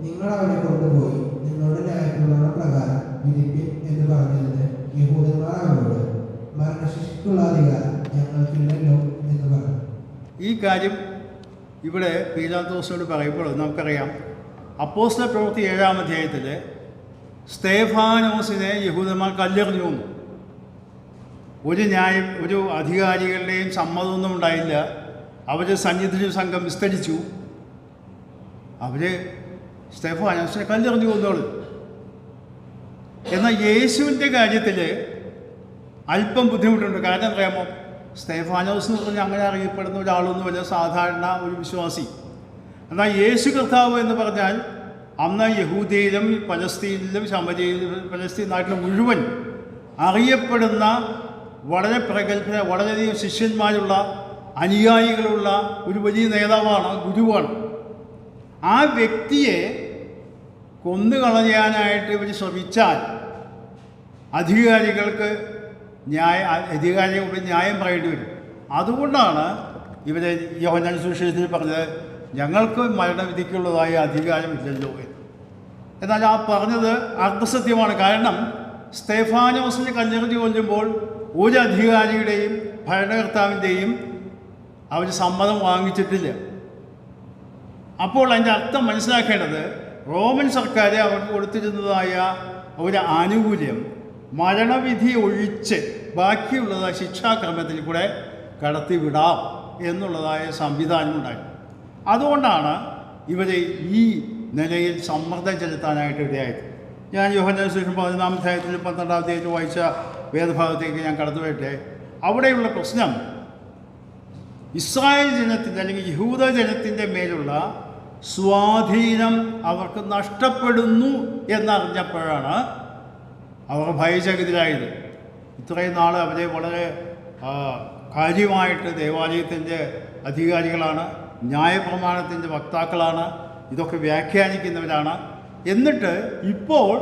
നിങ്ങൾ അവനെ കൊണ്ടുപോയി നിങ്ങളുടെ ന്യായപ്രമാണ പ്രകാരം വിധിപ്പിൻ എന്ന് പറഞ്ഞതിന് യഹൂദന്മാർ അവരോട്, മരണശിക്ഷയ്ക്കുള്ള അധികാരം ഞങ്ങൾക്കില്ലല്ലോ എന്ന് പറഞ്ഞു. ഈ കാര്യം ഇവിടെ പീലാത്തോസിനോട് പറയുമ്പോൾ നമുക്കറിയാം, അപ്പോസ്തല പ്രവൃത്തി 7-ാം അധ്യായത്തിൽ സ്തേഫാനോസിനെ യഹൂദന്മാർ കല്ലെറിഞ്ഞു വന്നു. ഒരു അധികാരികളുടെയും സമ്മതമൊന്നും ഉണ്ടായില്ല. അവർ സന്നിധി സംഘം വിസ്തരിച്ചു. അവർ സ്തേഫാനോസിനെ കല്ലെറിഞ്ഞു വന്നോളൂ. എന്നാൽ യേശുവിൻ്റെ കാര്യത്തിൽ അല്പം ബുദ്ധിമുട്ടുണ്ട്. കാരണം അറിയാമോ, സ്തേഫാനോസ് എന്ന് പറഞ്ഞാൽ അങ്ങനെ അറിയപ്പെടുന്ന ഒരാളൊന്നുമല്ല, സാധാരണ ഒരു വിശ്വാസി. എന്നാൽ യേശു കർത്താവ് എന്ന് പറഞ്ഞാൽ അന്ന് യഹൂദയിലും പലസ്തീനിലും പലസ്തീൻ നാട്ടിലും മുഴുവൻ അറിയപ്പെടുന്ന വളരെ പ്രഗത്ഭ, വളരെയധികം ശിഷ്യന്മാരുള്ള അനുയായികളുള്ള ഒരു വലിയ നേതാവാണ്, ഗുരുവാണ്. ആ വ്യക്തിയെ കൊന്നുകളയാനായിട്ട് ഇവർ ശ്രമിച്ചാൽ അധികാരികൾക്ക് ന്യായം പറയേണ്ടി വരും. അതുകൊണ്ടാണ് ഇവരെ യോഹന്നാൻ സുവിശേഷത്തിൽ പറഞ്ഞത്, ഞങ്ങൾക്ക് മരണവിധിക്കുള്ളതായ അധികാരമില്ലല്ലോ എന്ന്. എന്നാൽ ആ പറഞ്ഞത് അർദ്ധസത്യമാണ്. കാരണം സ്തേഫാനോസിനെ കല്ലെറിഞ്ഞ് കൊല്ലുമ്പോൾ ഒരു അധികാരിയുടെയും ഭരണകർത്താവിൻ്റെയും അവർ സമ്മതം വാങ്ങിച്ചിട്ടില്ല. അപ്പോൾ അതിൻ്റെ അർത്ഥം മനസ്സിലാക്കേണ്ടത്, റോമൻ സർക്കാർ അവർക്ക് കൊടുത്തിരുന്നതായ ഒരു ആനുകൂല്യം മരണവിധി ഒഴിച്ച് ബാക്കിയുള്ളതായ ശിക്ഷാക്രമത്തിൽ കൂടെ കടത്തിവിടാം എന്നുള്ളതായ സംവിധാനം ഉണ്ടായിരുന്നു. അതുകൊണ്ടാണ് ഇവരെ ഈ നിലയിൽ സമ്മർദ്ദം ചെലുത്താനായിട്ട് ഇടയായത്. ഞാൻ യോഹന്നാൻ സുവിശേഷം 11-ാം അധ്യായത്തിൽ 12-ാം അധ്യായത്തിൽ വായിച്ച വേദഭാഗത്തേക്ക് ഞാൻ കടന്നു വരട്ടെ. അവിടെയുള്ള പ്രശ്നം ഇസ്രായേൽ ജനത്തിൻ്റെ അല്ലെങ്കിൽ യഹൂദ ജനത്തിൻ്റെ മേലുള്ള സ്വാധീനം അവർക്ക് നഷ്ടപ്പെടുന്നു എന്നറിഞ്ഞപ്പോഴാണ് അവർ ഭയചകിതരായത്. ഇത്രയും നാൾ അവരെ വളരെ കാര്യമായിട്ട് ദേവാലയത്തിൻ്റെ അധികാരികളാണ്, ന്യായപ്രമാണത്തിൻ്റെ വക്താക്കളാണ്, ഇതൊക്കെ വ്യാഖ്യാനിക്കുന്നവരാണ്. എന്നിട്ട് ഇപ്പോൾ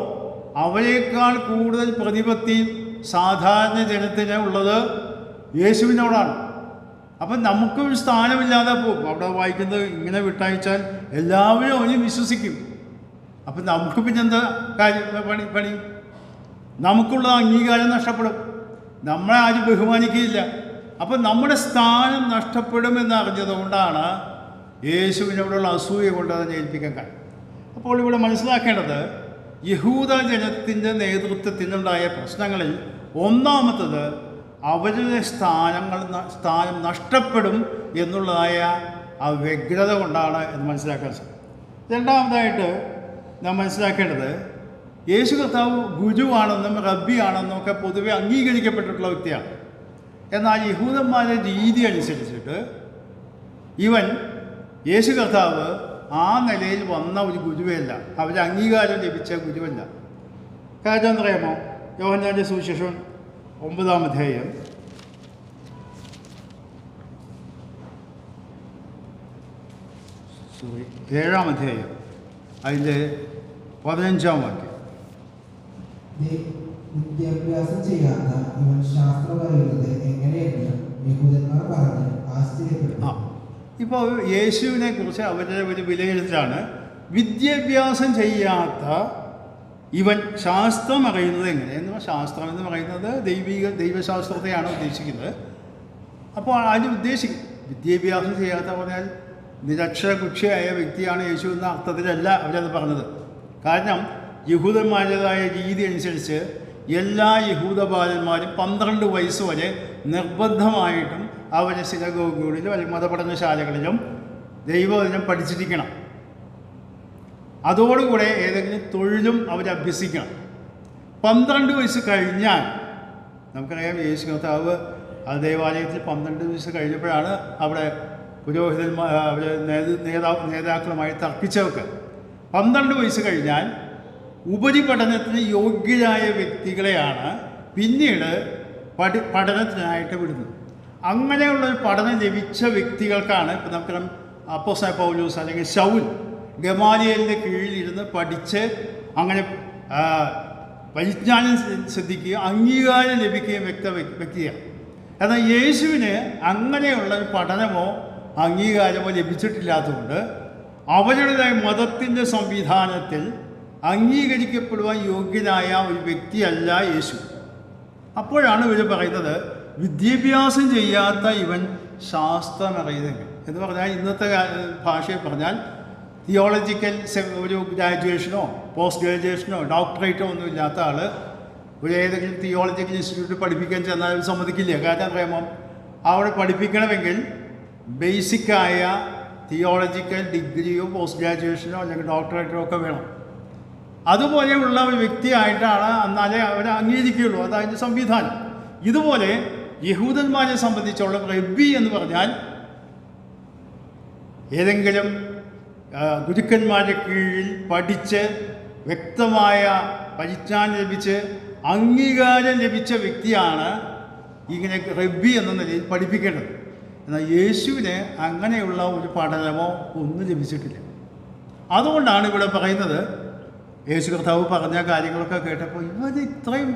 അവരെക്കാൾ കൂടുതൽ പ്രതിപത്തി സാധാരണ ജനത്തിന് ഉള്ളത് യേശുവിനോടാണ്. അപ്പം നമുക്കൊരു സ്ഥാനമില്ലാതെ പോകും. അവിടെ വായിക്കുന്നത് ഇങ്ങനെ വിട്ടയച്ചാൽ എല്ലാവരും അവനെ വിശ്വസിക്കും. അപ്പം നമുക്ക് പിന്നെന്താ പണി? നമുക്കുള്ള അംഗീകാരം നഷ്ടപ്പെടും, നമ്മളെ ആരും ബഹുമാനിക്കുകയില്ല. അപ്പം നമ്മുടെ സ്ഥാനം നഷ്ടപ്പെടുമെന്ന് അറിഞ്ഞതുകൊണ്ടാണ് യേശുവിനോടുള്ള അസൂയ കൊണ്ട് അതിനെ ഏൽപ്പിക്കാൻ കഴിയും. അപ്പോൾ ഇവിടെ മനസ്സിലാക്കേണ്ടത്, യഹൂദ ജനത്തിൻ്റെ നേതൃത്വത്തിനുണ്ടായ പ്രശ്നങ്ങളിൽ ഒന്നാമത്തത് അവരുടെ സ്ഥാനം നഷ്ടപ്പെടും എന്നുള്ളതായ ആ വ്യഗ്രത കൊണ്ടാണ് എന്ന് മനസ്സിലാക്കാൻ സാധിക്കും. രണ്ടാമതായിട്ട് നാം മനസ്സിലാക്കേണ്ടത്, യേശു കർത്താവ് ഗുരുവാണെന്നും റബ്ബിയാണെന്നും ഒക്കെ പൊതുവെ അംഗീകരിക്കപ്പെട്ടിട്ടുള്ള വ്യക്തിയാണ്. എന്നാൽ യഹൂദന്മാരുടെ രീതി അനുസരിച്ചിട്ട് ഇവൻ യേശു കർത്താവ് ആ നിലയിൽ വന്ന ഒരു ഗുരുവല്ല, അവരെ അംഗീകാരം ലഭിച്ച ഗുരുവല്ല. കാര്യം എന്തറിയാമോ, യോഹന്നാന്റെ സുവിശേഷം 9-ാം അധ്യായം 7-ാം അധ്യായം അതിൻ്റെ 15-ാം വാക്യം. വിദ്യാഭ്യാസം ചെയ്യാത്ത ഇവൻ ശാസ്ത്രം അറിയുന്നത് എങ്ങനെയെന്ന് യഹൂദന്മാർ പറഞ്ഞ് ആശ്ചര്യപ്പെട്ടു. ഇപ്പോൾ യേശുവിനെ കുറിച്ച് അവരുടെ ഒരു വിലയിരുത്തലാണ്, വിദ്യാഭ്യാസം ചെയ്യാത്ത ഇവൻ ശാസ്ത്രം അറിയുന്നത് എങ്ങനെയെന്ന്. ശാസ്ത്രം എന്ന് പറയുന്നത് ദൈവശാസ്ത്രത്തെയാണ് ഉദ്ദേശിക്കുന്നത്. അപ്പോൾ അതിന് ഉദ്ദേശിക്കും വിദ്യാഭ്യാസം ചെയ്യാത്ത പറഞ്ഞാൽ നിരക്ഷരകുക്ഷിയായ വ്യക്തിയാണ് യേശു എന്ന അർത്ഥത്തിലല്ല അവരത് പറഞ്ഞത്. കാരണം യഹൂദന്മാരുടേതായ രീതി അനുസരിച്ച് എല്ലാ യഹൂദ ബാലന്മാരും 12 വയസ്സ് വരെ നിർബന്ധമായിട്ടും അവരെ സിനഗോഗുകളിലും അല്ലെങ്കിൽ മതപഠനശാലകളിലും ദൈവവചനം പഠിച്ചിരിക്കണം. അതോടുകൂടെ ഏതെങ്കിലും തൊഴിലും അവർ അഭ്യസിക്കണം. 12 വയസ്സ് കഴിഞ്ഞാൽ നമുക്കറിയാം, യേശു കർത്താവ് ദേവാലയത്തിൽ 12 വയസ്സ് കഴിഞ്ഞപ്പോഴാണ് അവിടെ പുരോഹിതന്മാർ അവർ നേതാക്കളുമായി തർക്കിച്ചവർക്ക് 12 വയസ്സ് കഴിഞ്ഞാൽ ഉപരിപഠനത്തിന് യോഗ്യരായ വ്യക്തികളെയാണ് പിന്നീട് പഠനത്തിനായിട്ട് വിടുന്നത്. അങ്ങനെയുള്ളൊരു പഠനം ലഭിച്ച വ്യക്തികൾക്കാണ് ഇപ്പോൾ നമുക്കറിയാം അപ്പോസ്തലനായ പൗലോസ് അല്ലെങ്കിൽ ശൗൽ ഗമാലിയേലിൻ്റെ കീഴിലിരുന്ന് പഠിച്ച് അങ്ങനെ പരിജ്ഞാനം ശ്രദ്ധിക്കുകയും അംഗീകാരം ലഭിക്കുകയും വ്യക്തിയാണ്. എന്നാൽ യേശുവിന് അങ്ങനെയുള്ള ഒരു പഠനമോ അംഗീകാരമോ ലഭിച്ചിട്ടില്ലാത്തതുകൊണ്ട് അവരുടേതായ മതത്തിൻ്റെ സംവിധാനത്തിൽ അംഗീകരിക്കപ്പെടുവാൻ യോഗ്യനായ ഒരു വ്യക്തിയല്ല യേശു. അപ്പോഴാണ് ഇവർ പറയുന്നത്, വിദ്യാഭ്യാസം ചെയ്യാത്ത ഇവൻ ശാസ്ത്രം അറിയുന്നെങ്കിൽ എന്ന് പറഞ്ഞാൽ, ഇന്നത്തെ ഭാഷയിൽ പറഞ്ഞാൽ തിയോളജിക്കൽ ഒരു ഗ്രാജുവേഷനോ പോസ്റ്റ് ഗ്രാജുവേഷനോ ഡോക്ടറേറ്റോ ഒന്നും ഇല്ലാത്ത ആൾ ഒരു ഏതെങ്കിലും തിയോളജിക്കൽ ഇൻസ്റ്റിറ്റ്യൂട്ടിൽ പഠിപ്പിക്കാൻ ചെന്നാൽ സമ്മതിക്കില്ല. കാരണം അറിയാമോ, അവിടെ പഠിപ്പിക്കണമെങ്കിൽ ബേസിക്കായ തിയോളജിക്കൽ ഡിഗ്രിയോ പോസ്റ്റ് ഗ്രാജുവേഷനോ അല്ലെങ്കിൽ ഡോക്ടറേറ്റോ ഒക്കെ വേണം. അതുപോലെയുള്ള ഒരു വ്യക്തിയായിട്ടാണ് എന്നാലേ അവർ അംഗീകരിക്കുകയുള്ളൂ. അതതിൻ്റെ സംവിധാനം. ഇതുപോലെ യഹൂദന്മാരെ സംബന്ധിച്ചുള്ള റബ്ബി എന്ന് പറഞ്ഞാൽ ഏതെങ്കിലും ഗുരുക്കന്മാരുടെ കീഴിൽ പഠിച്ച് വ്യക്തമായ പരിജ്ഞാനം ലഭിച്ച് അംഗീകാരം ലഭിച്ച വ്യക്തിയാണ് ഇങ്ങനെ റബ്ബി എന്ന നിലയിൽ പഠിപ്പിക്കേണ്ടത്. എന്നാൽ യേശുവിന് അങ്ങനെയുള്ള ഒരു പഠനമോ ഒന്നും ലഭിച്ചിട്ടില്ല. അതുകൊണ്ടാണ് ഇവിടെ പറയുന്നത്, യേശു കർത്താവ് പറഞ്ഞ കാര്യങ്ങളൊക്കെ കേട്ടപ്പോൾ ഇവർ ഇത്രയും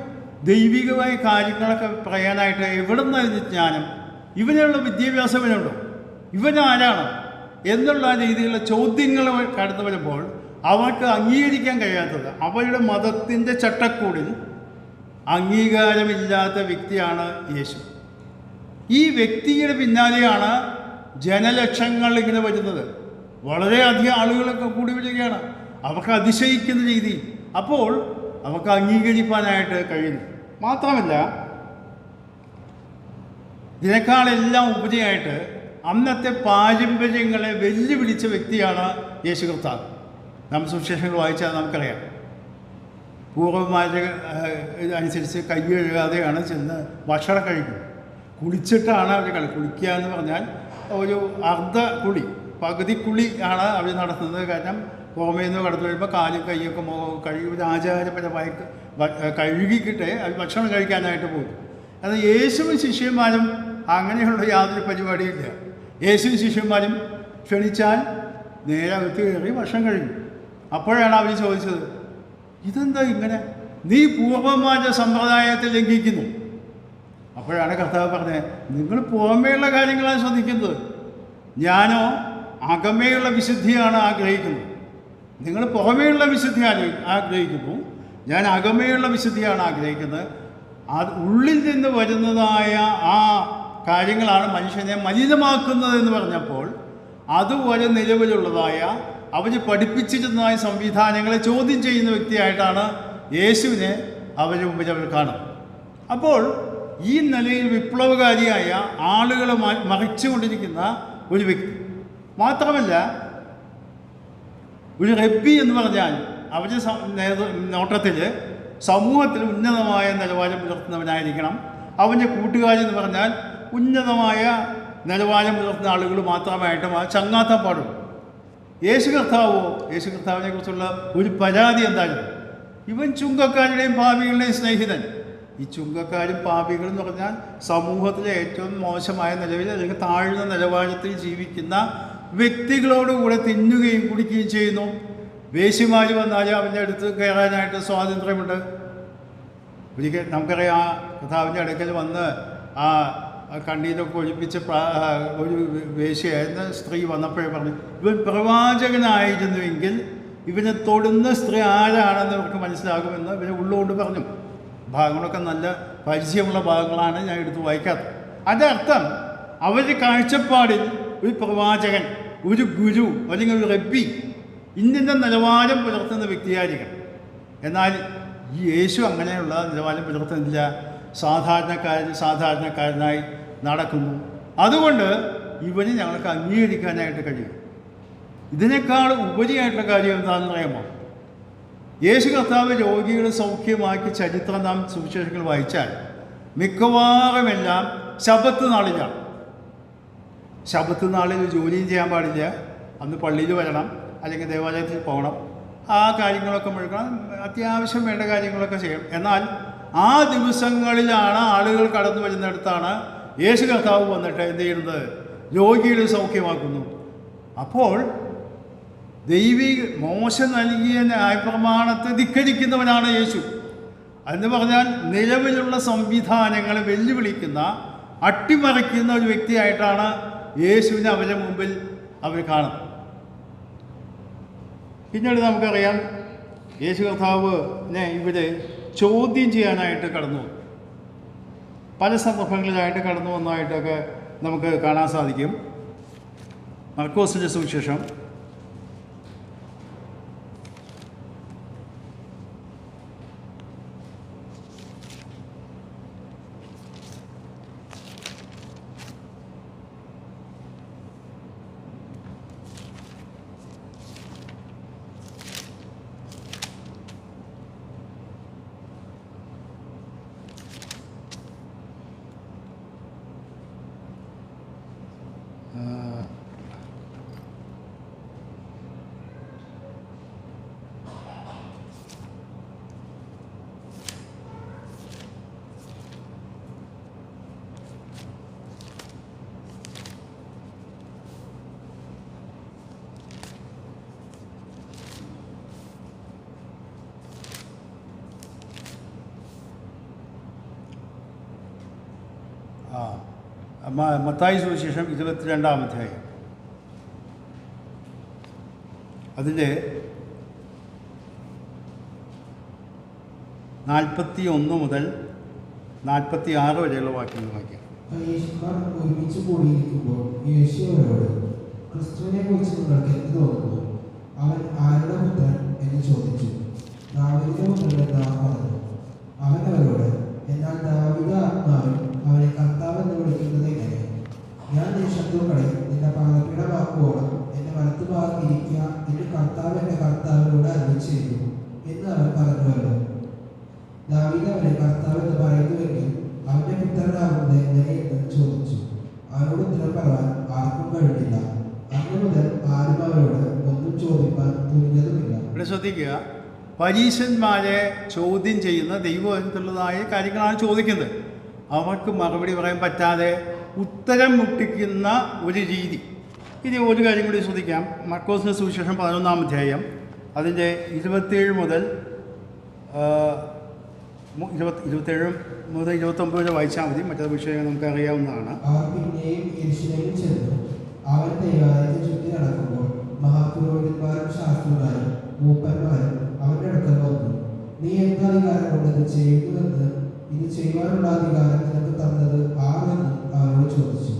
ദൈവികമായ കാര്യങ്ങളൊക്കെ പറയാനായിട്ട് എവിടെ നിന്നായിരുന്നു ജ്ഞാനം? ഇവനുള്ള വിദ്യാഭ്യാസം ഇവനുണ്ടോ? ഇവനാരാണ് എന്നുള്ള രീതിയിലുള്ള ചോദ്യങ്ങൾ കടന്നു വരുമ്പോൾ അവർക്ക് അംഗീകരിക്കാൻ കഴിയാത്തത്, അവരുടെ മതത്തിൻ്റെ ചട്ടക്കൂടിൽ അംഗീകാരമില്ലാത്ത വ്യക്തിയാണ് യേശു. ഈ വ്യക്തിയുടെ പിന്നാലെയാണ് ജനലക്ഷങ്ങൾ ഇങ്ങനെ വരുന്നത്. വളരെയധികം ആളുകളൊക്കെ കൂടി വരികയാണ്. അവർക്ക് അതിശയിക്കുന്ന രീതി. അപ്പോൾ അവർക്ക് അംഗീകരിക്കാനായിട്ട് കഴിയുന്നു. മാത്രമല്ല, ഇതിനേക്കാളെല്ലാം ഉപരിയായിട്ട് അന്നത്തെ പാരമ്പര്യങ്ങളെ വെല്ലുവിളിച്ച വ്യക്തിയാണ് യേശു കർത്താവ്. നാം സുവിശേഷങ്ങൾ വായിച്ചാൽ നമുക്കറിയാം, പൂർവ്വന്മാരുടെ അനുസരിച്ച് കൈ കഴുകാതെയാണ് ചെന്ന് ഭക്ഷണം കഴിക്കുന്നത്. കുളിച്ചിട്ടാണ് അവർ കുളിക്കുക എന്ന് പറഞ്ഞാൽ ഒരു അർദ്ധ കുളി, പകുതി കുളി ആണ് അവർ നടത്തുന്നത്. കാരണം പുറമേ നിന്ന് കടന്നു വരുമ്പോൾ കാലും കൈയൊക്കെ കഴുകി ഒരു ആചാരപരമായി കഴുകിക്കിട്ടേ അവർ ഭക്ഷണം കഴിക്കാനായിട്ട് പോകും. എന്നാൽ യേശുവും ശിഷ്യന്മാരും അങ്ങനെയുള്ള യാതൊരു പരിപാടിയില്ല. യേശുവും ശിഷ്യന്മാരും ക്ഷണിച്ചാൽ നേരെ അകത്ത് കയറി ഭക്ഷണം കഴിക്കും. അപ്പോഴാണ് അവർ ചോദിച്ചത്, ഇതെന്താ ഇങ്ങനെ? നീ പൂർവ്വന്മാരുടെ സമ്പ്രദായത്തെ ലംഘിക്കുന്നു. അപ്പോഴാണ് കർത്താവ് പറഞ്ഞത്, നിങ്ങൾ പുറമേയുള്ള കാര്യങ്ങളാണ് ശ്രദ്ധിക്കുന്നത്, ഞാനോ അകമേയുള്ള വിശുദ്ധിയാണ് ആഗ്രഹിക്കുന്നത്. നിങ്ങൾ പുറമേയുള്ള വിശുദ്ധി ആഗ്രഹിക്കുന്നു, ഞാൻ അകമേയുള്ള വിശുദ്ധിയാണ് ആഗ്രഹിക്കുന്നത്. അത് ഉള്ളിൽ നിന്ന് വരുന്നതായ ആ കാര്യങ്ങളാണ് മനുഷ്യനെ മലിനമാക്കുന്നതെന്ന് പറഞ്ഞപ്പോൾ അതുപോലെ നിലവിലുള്ളതായ അവർ പഠിപ്പിച്ചിരുന്നതായ സംവിധാനങ്ങളെ ചോദ്യം ചെയ്യുന്ന വ്യക്തിയായിട്ടാണ് യേശുവിനെ അവരുടെ മുമ്പിൽ അവർ കാണും. അപ്പോൾ ഈ നിലയിൽ വിപ്ലവകാരിയായ ആളുകളെ മറിച്ചുകൊണ്ടിരിക്കുന്ന ഒരു വ്യക്തി. മാത്രമല്ല, ഒരു റബ്ബി എന്ന് പറഞ്ഞാൽ അവരുടെ നോട്ടത്തിൽ സമൂഹത്തിൽ ഉന്നതമായ നിലവാരം പുലർത്തുന്നവനായിരിക്കണം. അവൻ്റെ കൂട്ടുകാരെന്ന് പറഞ്ഞാൽ ഉന്നതമായ നിലവാരം പുലർത്തുന്ന ആളുകൾ മാത്രമായിട്ടും ആ ചങ്ങാത്തം പാടുള്ളൂ. യേശു കർത്താവിനെ കുറിച്ചുള്ള ഒരു പരാതി എന്തായാലും, ഇവൻ ചുങ്കക്കാരുടെയും പാപികളുടെയും സ്നേഹിതൻ. ഈ ചുങ്കക്കാരും പാപികളും എന്ന് പറഞ്ഞാൽ സമൂഹത്തിലെ ഏറ്റവും മോശമായ നിലവിൽ അല്ലെങ്കിൽ താഴ്ന്ന നിലവാരത്തിൽ ജീവിക്കുന്ന വ്യക്തികളോടുകൂടെ തിന്നുകയും കുടിക്കുകയും ചെയ്യുന്നു. വേശ്യമാർ വന്നാൽ അവൻ്റെ അടുത്ത് കയറാനായിട്ട് സ്വാതന്ത്ര്യമുണ്ട്. ഒരിക്കൽ നമുക്കറിയാം, കർത്താവിൻ്റെ അടുക്കൽ വന്ന് ആ കണ്ണീരൊക്കെ ഒഴിപ്പിച്ച ഒരു വേശ്യയായിരുന്ന സ്ത്രീ വന്നപ്പോഴേ പറഞ്ഞു, ഇവൻ പ്രവാചകനായിരുന്നുവെങ്കിൽ ഇവനെ തൊടുന്ന സ്ത്രീ ആരാണെന്ന് അവർക്ക് മനസ്സിലാകുമെന്ന് ഇവനെ ഉള്ളുകൊണ്ട് പറഞ്ഞു. ഭാഗങ്ങളൊക്കെ നല്ല പരിചയമുള്ള ഭാഗങ്ങളാണ് ഞാൻ എടുത്ത് വായിക്കാത്തത്. അതർത്ഥം അവരുടെ കാഴ്ചപ്പാടിൽ ഒരു പ്രവാചകൻ, ഒരു ഗുരു അല്ലെങ്കിൽ ഒരു റബ്ബി ഇന്നിൻ്റെ നിലവാരം പുലർത്തുന്ന വ്യക്തിയായിരിക്കണം. എന്നാൽ ഈ യേശു അങ്ങനെയുള്ള നിലവാരം പുലർത്തുന്നില്ല. സാധാരണക്കാരനായി നടക്കുന്നു. അതുകൊണ്ട് ഇവന് ഞങ്ങൾക്ക് അംഗീകരിക്കാനായിട്ട് കഴിയും. ഇതിനേക്കാൾ ഉപരിയായിട്ടുള്ള കാര്യം എന്താണെന്ന് അറിയാമോ? യേശു കർത്താവ് രോഗികളെ സൗഖ്യമാക്കി ചരിത്രം നാം സുവിശേഷങ്ങൾ വായിച്ചാൽ മിക്കവാറുമെല്ലാം ശബത്ത് നാളിലാണ്. ശബത്ത് നാളിൽ ജോലിയും ചെയ്യാൻ പാടില്ല, അന്ന് പള്ളിയിൽ വരണം, അല്ലെങ്കിൽ ദേവാലയത്തിൽ പോകണം, ആ കാര്യങ്ങളൊക്കെ മുഴുവൻ അത്യാവശ്യം വേണ്ട കാര്യങ്ങളൊക്കെ ചെയ്യണം. എന്നാൽ ആ ദിവസങ്ങളിലാണ് ആളുകൾ കടന്നു വരുന്നിടത്താണ് യേശു കർത്താവ് വന്നിട്ട് എന്ത് ചെയ്യുന്നത്? രോഗികളെ സൗഖ്യമാക്കുന്നു. അപ്പോൾ ദൈവിക മോശ നൽകിയ ന്യായപ്രമാണത്തെ ധിക്കരിക്കുന്നവനാണ് യേശു. എന്ന് പറഞ്ഞാൽ നിലവിലുള്ള സംവിധാനങ്ങളെ വെല്ലുവിളിക്കുന്ന, അട്ടിമറിക്കുന്ന ഒരു വ്യക്തിയായിട്ടാണ് യേശുവിനെ അവരുടെ മുമ്പിൽ അവർ കാണുന്നത്. പിന്നീട് നമുക്കറിയാം, യേശു കർത്താവിനെ ഇവർ ചോദ്യം ചെയ്യാനായിട്ട് കടന്നു വന്നു. പല സന്ദർഭങ്ങളിലായിട്ട് കടന്നു വന്നതായിട്ടൊക്കെ നമുക്ക് കാണാൻ സാധിക്കും. മർക്കോസിൻ്റെ സുവിശേഷം മത്തായി സുവിശേഷം 22-ാം അധ്യായം, അതിൻ്റെ 41 മുതൽ 46 വരെയുള്ള വാക്യങ്ങൾ വായിക്കാം. പരീക്ഷക്കാർ ഒരുമിച്ച് കൂടിയിരിക്കുമ്പോൾ യേശു അവരോട്, ക്രിസ്തുവിനെ കുറിച്ച് നിങ്ങൾക്ക് എന്ത് തോന്നുന്നു? അവൻ ആരുടെ പുത്രൻ എന്ന് ചോദിച്ചു. ദാവീദിന്റെ പുത്രൻ എന്ന് പറഞ്ഞു. അവൻ അവരോട്, എന്നാൽ ദാവീദ് ആത്മാവിൽ അവനെ കർത്താവ് എന്ന് വിളിക്കുന്നത് എങ്ങനെ? ഞാൻ നിന്റെ ശത്രുക്കളെ നിന്റെ പാദപീഠ വാക്കുവോളം എന്റെ വലത്തു ഭാഗത്തിരിക്കുക എന്ന് കർത്താവ് എന്റെ കർത്താവിനോട് അരുളി ചെയ്തു എന്ന് അവൻ പറഞ്ഞുവല്ലോ. ദാവീദ് അവനെ കർത്താവ് എന്ന് പറയുന്നുവെങ്കിൽ അവന്റെ പുത്രനാകുന്നത് എങ്ങനെയെന്ന് ചോദിച്ചു. അവനോട് ഉത്തരം പറയാൻ ആർക്കും കഴിഞ്ഞില്ല. അന്നു മുതൽ ആരും അവരോട് ഒന്നും ചോദിക്കാൻ തുനിഞ്ഞതുമില്ല. ഇവിടെ ശ്രദ്ധിക്കുക, പരീശന്മാരെ ചോദ്യം ചെയ്യുന്ന ദൈവത്തിലുള്ളതായ കാര്യങ്ങളാണ് ചോദിക്കുന്നത്. അവർക്ക് മറുപടി പറയാൻ പറ്റാതെ ഉത്തരം മുട്ടിക്കുന്ന ഒരു രീതി. ഇനി ഒരു കാര്യം കൂടി ശ്രദ്ധിക്കാം. മർക്കോസിന്റെ സുവിശേഷം 11-ാം അധ്യായം, അതിൻ്റെ 27 മുതൽ 29 വരെ വായിച്ചാൽ മതി. മറ്റൊരു വിഷയം നമുക്ക് അറിയാവുന്നതാണ്. അവർ പിന്നെയും യെരൂശലേമിൽ ചെന്നു. അവൻ ദൈവാലയത്തെ ചുറ്റി നടക്കുമ്പോൾ മഹാപുരോഹിതന്മാരും ശാസ്ത്രിമാരും മൂപ്പന്മാരും അവന്റെ അടുക്കൽ വന്നു. നീ എന്ത് അധികാരം കൊണ്ട് ഇത് ചെയ്യുന്നുവെന്ന്, ഇത് ചെയ്യുവാനുള്ള അധികാരം നിനക്ക് തന്നത് ആരെന്നും അവരോട് ചോദിച്ചു.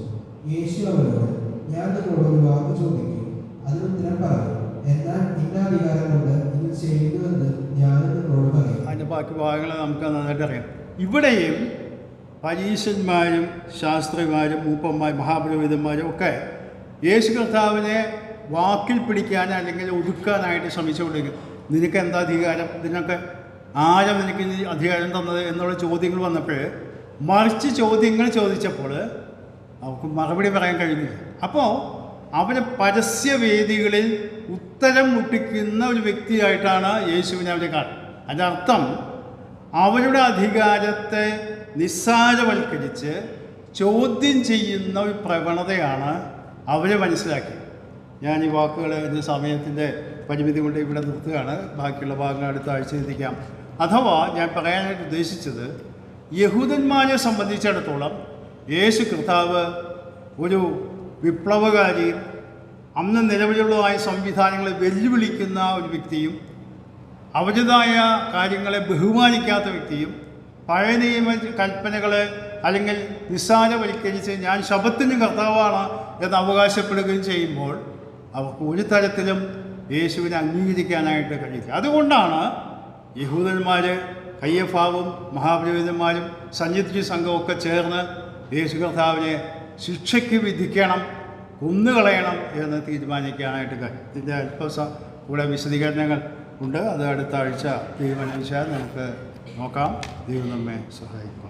യേശു അവരോട്, ഞാൻ നിങ്ങളോട് ഒരു വാക്ക് ചോദിക്കും, അതിന് ഉത്തരം പറയും. എന്നാൽ നിന്റെ അധികാരം കൊണ്ട് ഇത് ചെയ്യുന്നുവെന്ന് ഞാനും നിങ്ങളോട് പറയും. അതിൻ്റെ ബാക്കി ഭാഗങ്ങൾ നമുക്ക് നന്നായിട്ട് അറിയാം. ഇവിടെയും പരീശന്മാരും ശാസ്ത്രിമാരും മൂപ്പന്മാരും മഹാപുരോഹിതന്മാരും ഒക്കെ യേശു കർത്താവിനെ വാക്കിൽ പിടിക്കാൻ അല്ലെങ്കിൽ ഒതുക്കാനായിട്ട് ശ്രമിച്ചുകൊണ്ടിരിക്കും. നിനക്ക് എന്താ അധികാരം, ഇതിനൊക്കെ ആരും നിനക്ക് അധികാരം തന്നത് എന്നുള്ള ചോദ്യങ്ങൾ വന്നപ്പോൾ, മറിച്ച് ചോദ്യങ്ങൾ ചോദിച്ചപ്പോൾ അവർക്ക് മറുപടി പറയാൻ കഴിഞ്ഞില്ല. അപ്പോൾ അവരെ പരസ്യവേദികളിൽ ഉത്തരം മുട്ടിക്കുന്ന ഒരു വ്യക്തിയായിട്ടാണ് യേശുവിനെ അവർ കാണുന്നത്. അതിനർത്ഥം അവരുടെ അധികാരത്തെ നിസ്സാരവൽക്കരിച്ച് ചോദ്യം ചെയ്യുന്ന ഒരു പ്രവണതയാണ് അവരെ മനസ്സിലാക്കിയത്. ഞാൻ ഈ വാക്കുകൾ എൻ്റെ സമയത്തിൻ്റെ പരിമിതി കൊണ്ട് ഇവിടെ നിർത്തുകയാണ്. ബാക്കിയുള്ള ഭാഗങ്ങൾ അടുത്ത ആഴ്ച എത്തിക്കാം. അഥവാ ഞാൻ പറയാനായിട്ട് ഉദ്ദേശിച്ചത്, യഹൂദന്മാരെ സംബന്ധിച്ചിടത്തോളം യേശു കർത്താവ് ഒരു വിപ്ലവകാരിയും അന്ന് നിലവിലുള്ളതായ സംവിധാനങ്ങളെ വെല്ലുവിളിക്കുന്ന ഒരു വ്യക്തിയും അവരുടേതായ കാര്യങ്ങളെ ബഹുമാനിക്കാത്ത വ്യക്തിയും പഴയ നിയമ കൽപ്പനകളെ അല്ലെങ്കിൽ നിസ്സാരവൽക്കരിച്ച് ഞാൻ ശബത്തിന് കർത്താവാണ് എന്ന് അവകാശപ്പെടുകയും ചെയ്യുമ്പോൾ അവർക്ക് ഒരു തരത്തിലും യേശുവിനെ അംഗീകരിക്കാനായിട്ട് കഴിയില്ല. അതുകൊണ്ടാണ് യഹൂദന്മാർ കയ്യഫാവും മഹാപുരോഹിതന്മാരും സന്നിധി സംഘമൊക്കെ ചേർന്ന് യേശു കർത്താവിനെ ശിക്ഷയ്ക്ക് വിധിക്കണം, കൊന്നുകളയണം എന്ന് തീരുമാനിക്കാനായിട്ട് കഴിയും. ഇതിൻ്റെ കൂടെ വിശദീകരണങ്ങൾ ഉണ്ട്. അത് അടുത്ത ആഴ്ച തീരുമാനിച്ചാൽ നമുക്ക് നോക്കാം. ദൈവം നമ്മെ സഹായിക്കും.